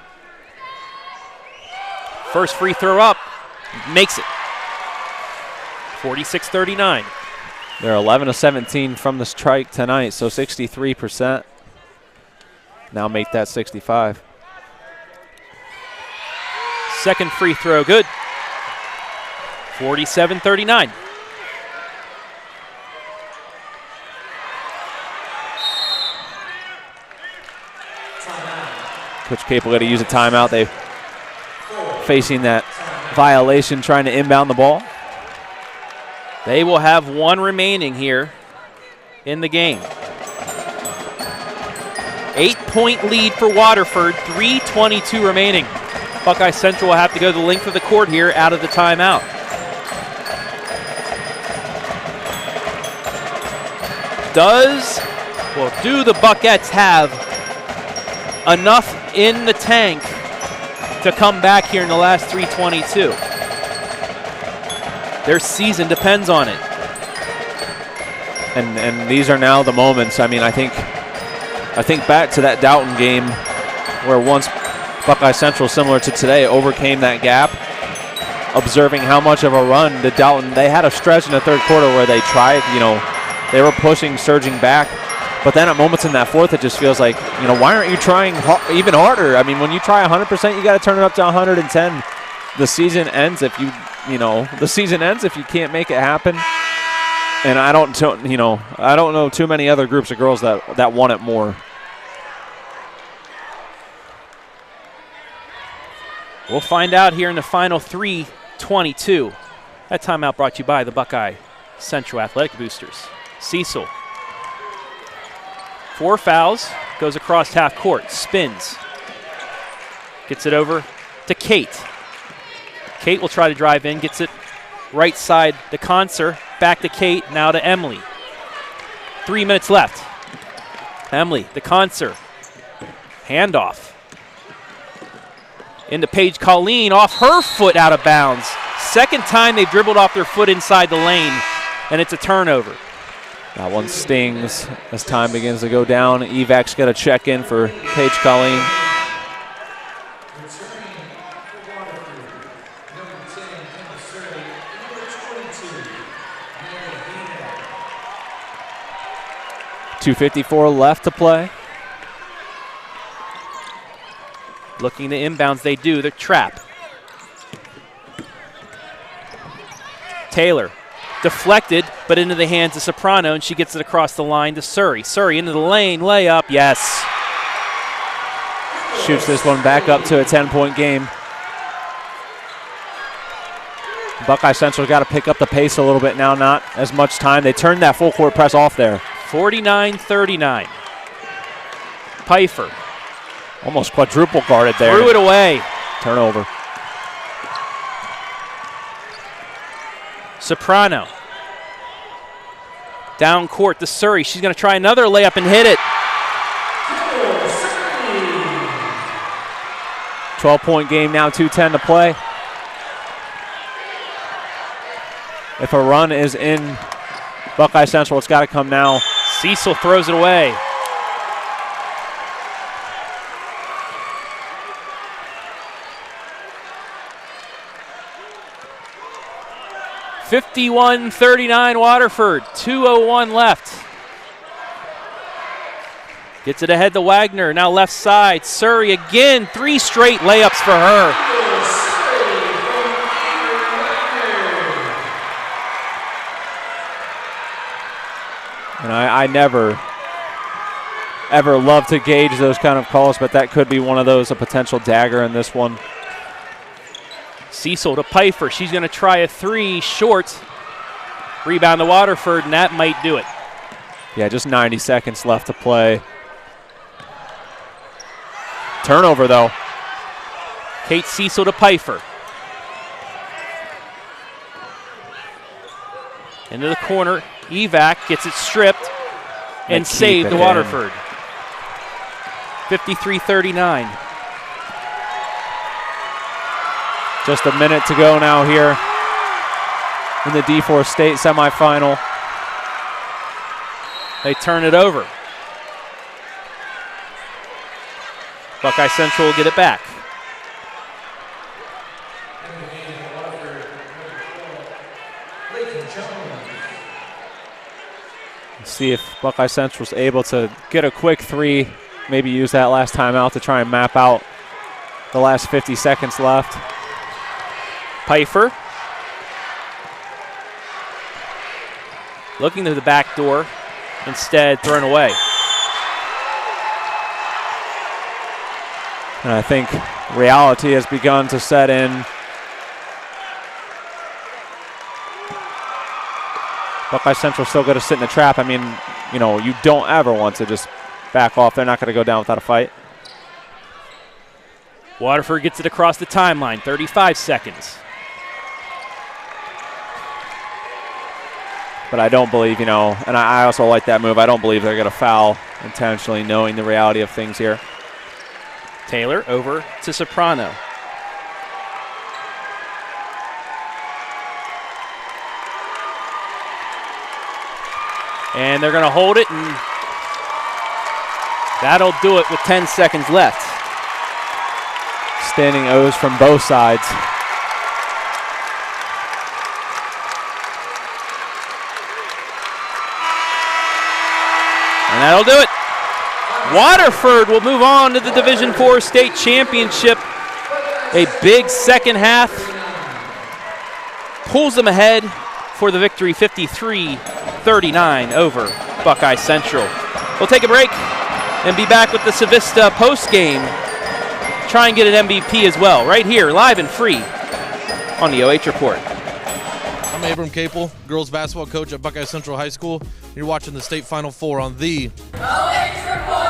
First free throw up. Makes it. 46-39. They're 11 of 17 from the strike tonight, so 63%. Now make that 65. Second free throw, good. 47-39. Coach KAPLE got to use a timeout. They facing that violation, trying to inbound the ball. They will have one remaining here in the game. 8-point lead for Waterford, 3:22 remaining. Buckeye Central will have to go the length of the court here out of the timeout. Do the Buckettes have enough in the tank to come back here in the last 3:22? Their season depends on it. And these are now the moments. I mean, I think back to that Dowton game where once Buckeye Central, similar to today, overcame that gap. Observing how much of a run did Dowton, they had a stretch in the third quarter where they tried, you know, they were pushing, surging back. But then at moments in that fourth, it just feels like, you know, why aren't you trying even harder? I mean, when you try 100%, you got to turn it up to 110. The season ends if you can't make it happen. And I don't know too many other groups of girls that want it more. We'll find out here in the final 3:22. That timeout brought to you by the Buckeye Central Athletic Boosters. Siesel. 4 fouls, goes across half court, spins. Gets it over to Kate. Kate will try to drive in, gets it right side to Conser, back to Kate, now to Emily. 3 minutes left. Emily, the Conser. Handoff. Into Paige Colleen, off her foot out of bounds. Second time they've dribbled off their foot inside the lane, and it's a turnover. That one stings as time begins to go down. Evac's got to check in for Paige Colleen. .254 left to play. Looking to inbounds, they do. They're trap. Taylor deflected, but into the hands of Soprano, and she gets it across the line to Surrey. Surrey into the lane, layup, yes. Shoots this one back up to a 10-point game. Buckeye Central's got to pick up the pace a little bit now, not as much time. They turned that full court press off there. 49-39. Pfeiffer. Almost quadruple guarded there. Threw it away. Turnover. Soprano. Down court to Surrey. She's going to try another layup and hit it. 12-point game now, 2:10 to play. If a run is in Buckeye Central, it's got to come now. Siesel throws it away. .51-39 Waterford, 2:01 left. Gets it ahead to Wagner. Now left side. Surrey again. 3 straight layups for her. And I never, ever love to gauge those kind of calls, but that could be one of those, a potential dagger in this one. Siesel to Pfeiffer. She's going to try a 3 short. Rebound to Waterford, and that might do it. Yeah, just 90 seconds left to play. Turnover, though. Kate Siesel to Pfeiffer. Into the corner. Evac gets it stripped and saved to Waterford. 53-39. Just a minute to go now here in the D4 State semifinal. They turn it over. Buckeye Central will get it back. See if Buckeye Central's able to get a quick 3, maybe use that last timeout to try and map out the last 50 seconds left. Pfeiffer looking to the back door, instead thrown away. And I think reality has begun to set in. Buckeye Central still got to sit in the trap. I mean, you know, you don't ever want to just back off. They're not going to go down without a fight. Waterford gets it across the timeline, 35 seconds. But I don't believe, you know, and I also like that move. I don't believe they're going to foul intentionally, knowing the reality of things here. Taylor over to Soprano. And they're going to hold it, and that'll do it with 10 seconds left. Standing O's from both sides. And that'll do it. Waterford will move on to the Division IV state championship. A big second half pulls them ahead for the victory, 53-39 over Buckeye Central. We'll take a break and be back with the Civista postgame. Try and get an MVP as well, right here, live and free on the OH.Report. I'm Abram Capel, girls basketball coach at Buckeye Central High School. You're watching the state Final Four on the OH.Report.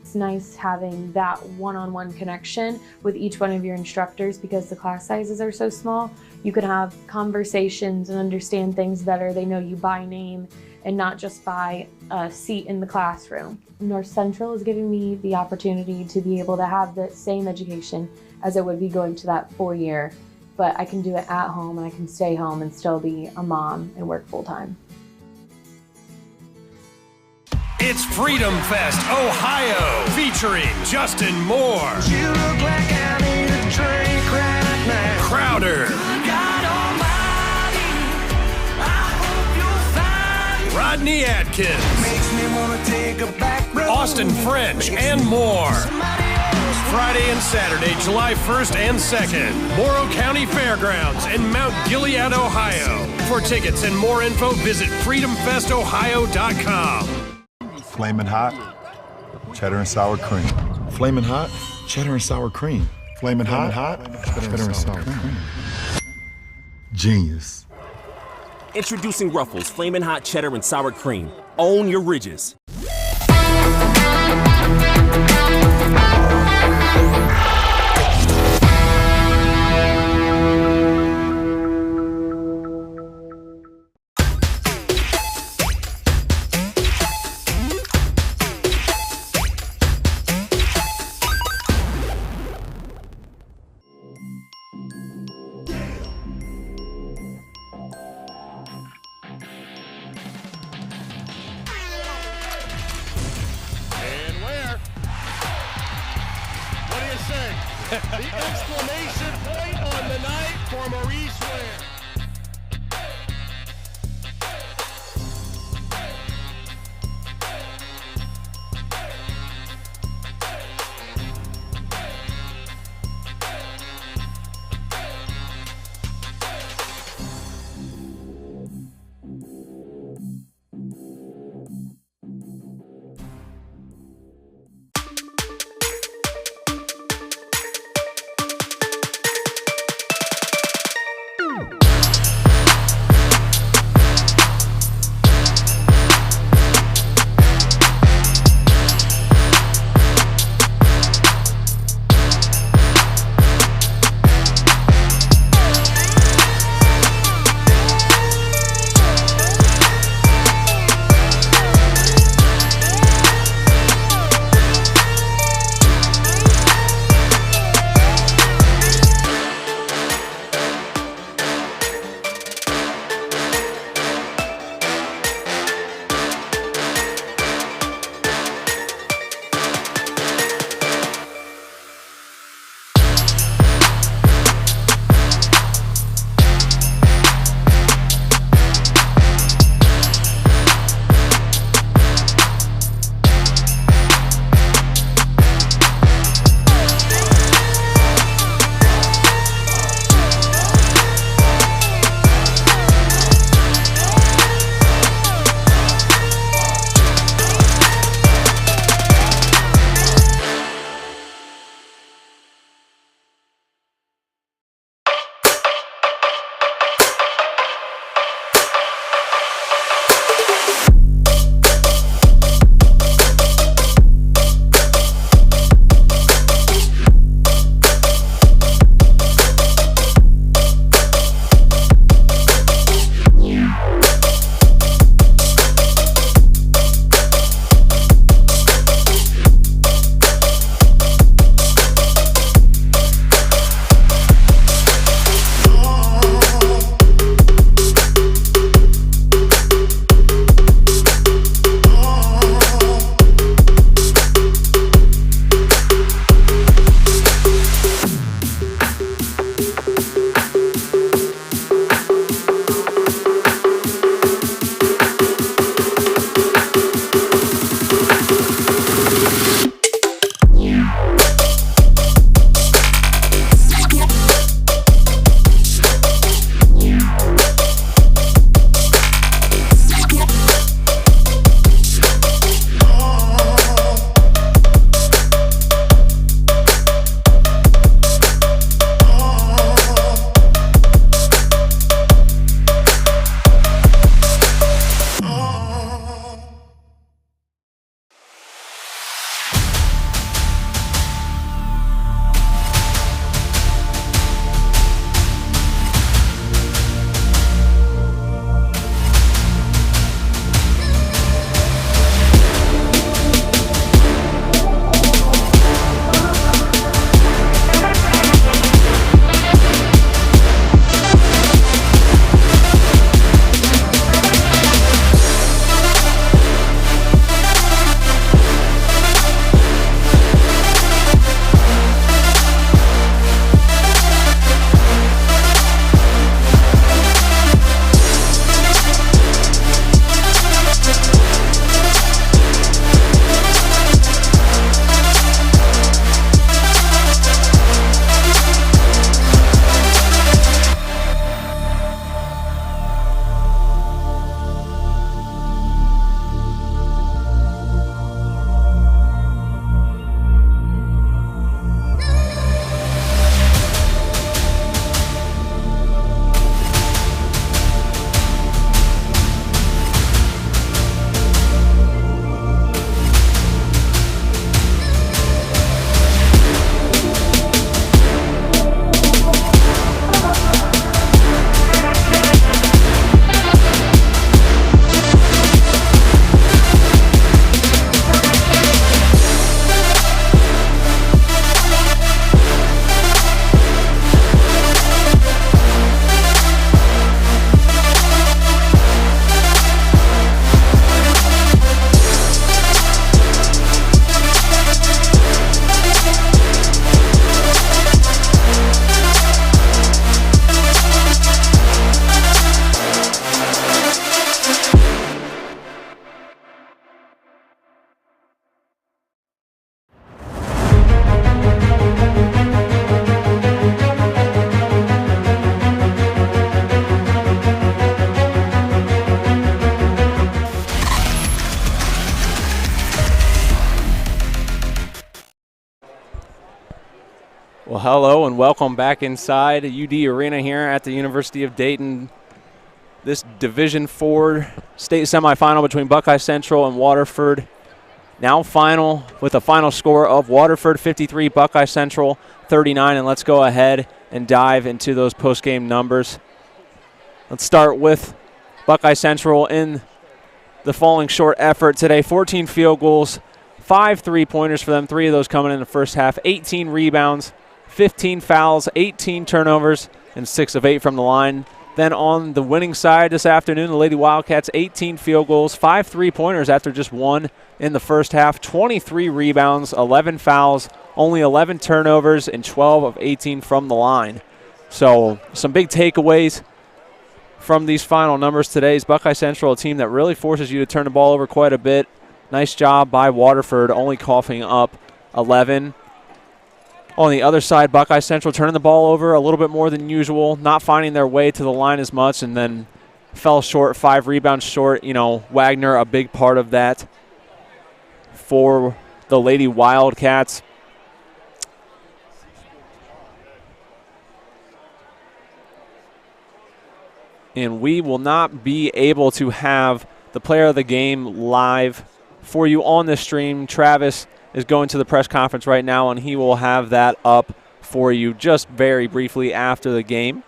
It's nice having that one-on-one connection with each one of your instructors because the class sizes are so small. You can have conversations and understand things better. They know you by name and not just by a seat in the classroom. North Central is giving me the opportunity to be able to have the same education as it would be going to that 4-year, but I can do it at home and I can stay home and still be a mom and work full-time. It's Freedom Fest Ohio, featuring Justin Moore, You look like I need a drink right now. Crowder, God Almighty, I hope you'll find Rodney Atkins, makes me wanna take a back road. Austin French, and more. Friday and Saturday, July 1st and 2nd, Morrow County Fairgrounds in Mount Gilead, Ohio. For tickets and more info, visit freedomfestohio.com. Flamin' hot, cheddar and sour cream. Flamin' hot, cheddar and sour cream. Flamin' hot, cheddar and sour cream. Genius. Introducing Ruffles Flamin' Hot Cheddar and Sour Cream. Own your ridges. Well, hello and welcome back inside UD Arena here at the University of Dayton. This Division IV state semifinal between Buckeye Central and Waterford. Now final with a final score of Waterford 53, Buckeye Central 39. And let's go ahead and dive into those post-game numbers. Let's start with Buckeye Central in the falling short effort today. 14 field goals, 5 3-pointers for them, 3 of those coming in the first half, 18 rebounds, 15 fouls, 18 turnovers, and 6 of 8 from the line. Then on the winning side this afternoon, the Lady Wildcats, 18 field goals, 5 3-pointers after just 1 in the first half, 23 rebounds, 11 fouls, only 11 turnovers, and 12 of 18 from the line. So some big takeaways from these final numbers today. Is Buckeye Central, a team that really forces you to turn the ball over quite a bit. Nice job by Waterford, only coughing up 11. On the other side, Buckeye Central turning the ball over a little bit more than usual, not finding their way to the line as much, and then fell short, 5 rebounds short. You know, Wagner, a big part of that for the Lady Wildcats. And we will not be able to have the player of the game live for you on the stream. Travis is going to the press conference right now, and he will have that up for you just very briefly after the game.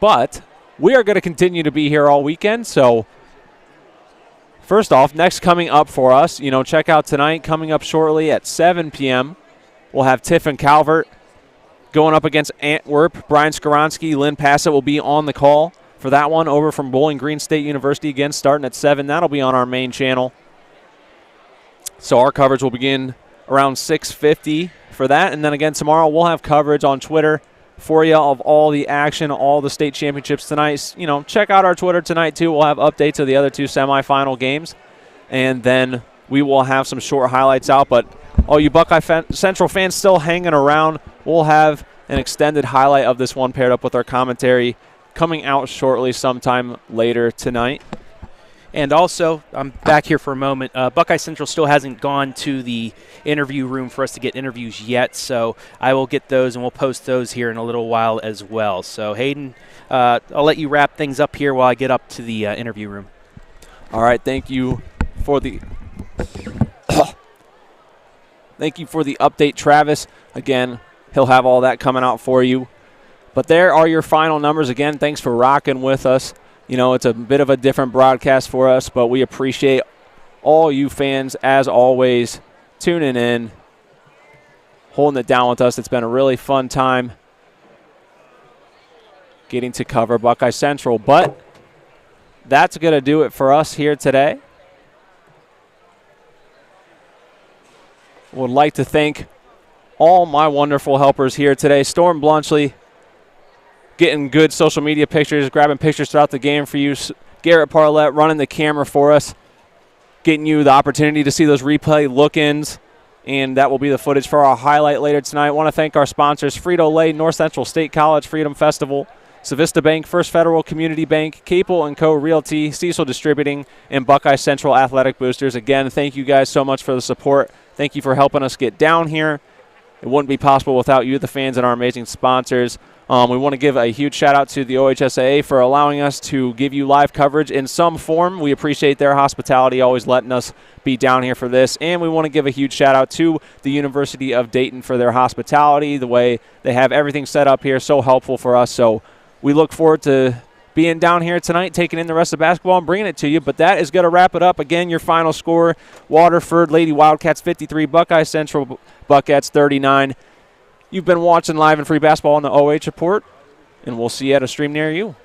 But we are going to continue to be here all weekend. So first off, next coming up for us, check out tonight, coming up shortly at 7 p.m., we'll have Tiffin Calvert going up against Antwerp. Brian Skoronsky, Lynn Passett will be on the call for that one over from Bowling Green State University, again starting at 7. That'll be on our main channel. So our coverage will begin around 6:50 for that. And then again tomorrow we'll have coverage on Twitter for you of all the action, all the state championships tonight. Check out our Twitter tonight too. We'll have updates of the other 2 semifinal games. And then we will have some short highlights out. But all you Buckeye Central fans still hanging around, we'll have an extended highlight of this one paired up with our commentary coming out shortly sometime later tonight. And also, I'm back here for a moment. Buckeye Central still hasn't gone to the interview room for us to get interviews yet, so I will get those and we'll post those here in a little while as well. So, Hayden, I'll let you wrap things up here while I get up to the interview room. All right, thank you for the thank you for the update, Travis. Again, he'll have all that coming out for you. But there are your final numbers. Again, thanks for rocking with us. It's a bit of a different broadcast for us, but we appreciate all you fans, as always, tuning in, holding it down with us. It's been a really fun time getting to cover Buckeye Central. But that's going to do it for us here today. Would like to thank all my wonderful helpers here today. Storm Blunchley, getting good social media pictures, grabbing pictures throughout the game for you. Garrett Parlett running the camera for us, getting you the opportunity to see those replay look-ins, and that will be the footage for our highlight later tonight. I want to thank our sponsors, Frito-Lay, North Central State College Freedom Festival, Civista Bank, First Federal Community Bank, KAPLE & Co. Realty, Siesel Distributing, and Buckeye Central Athletic Boosters. Again, thank you guys so much for the support. Thank you for helping us get down here. It wouldn't be possible without you, the fans, and our amazing sponsors. We want to give a huge shout-out to the OHSAA for allowing us to give you live coverage in some form. We appreciate their hospitality, always letting us be down here for this. And we want to give a huge shout-out to the University of Dayton for their hospitality, the way they have everything set up here, so helpful for us. So we look forward to being down here tonight, taking in the rest of basketball and bringing it to you. But that is going to wrap it up. Again, your final score, Waterford Lady Wildcats 53, Buckeye Central Buckeyes 39. You've been watching Live and Free Basketball on the OH Report, and we'll see you at a stream near you.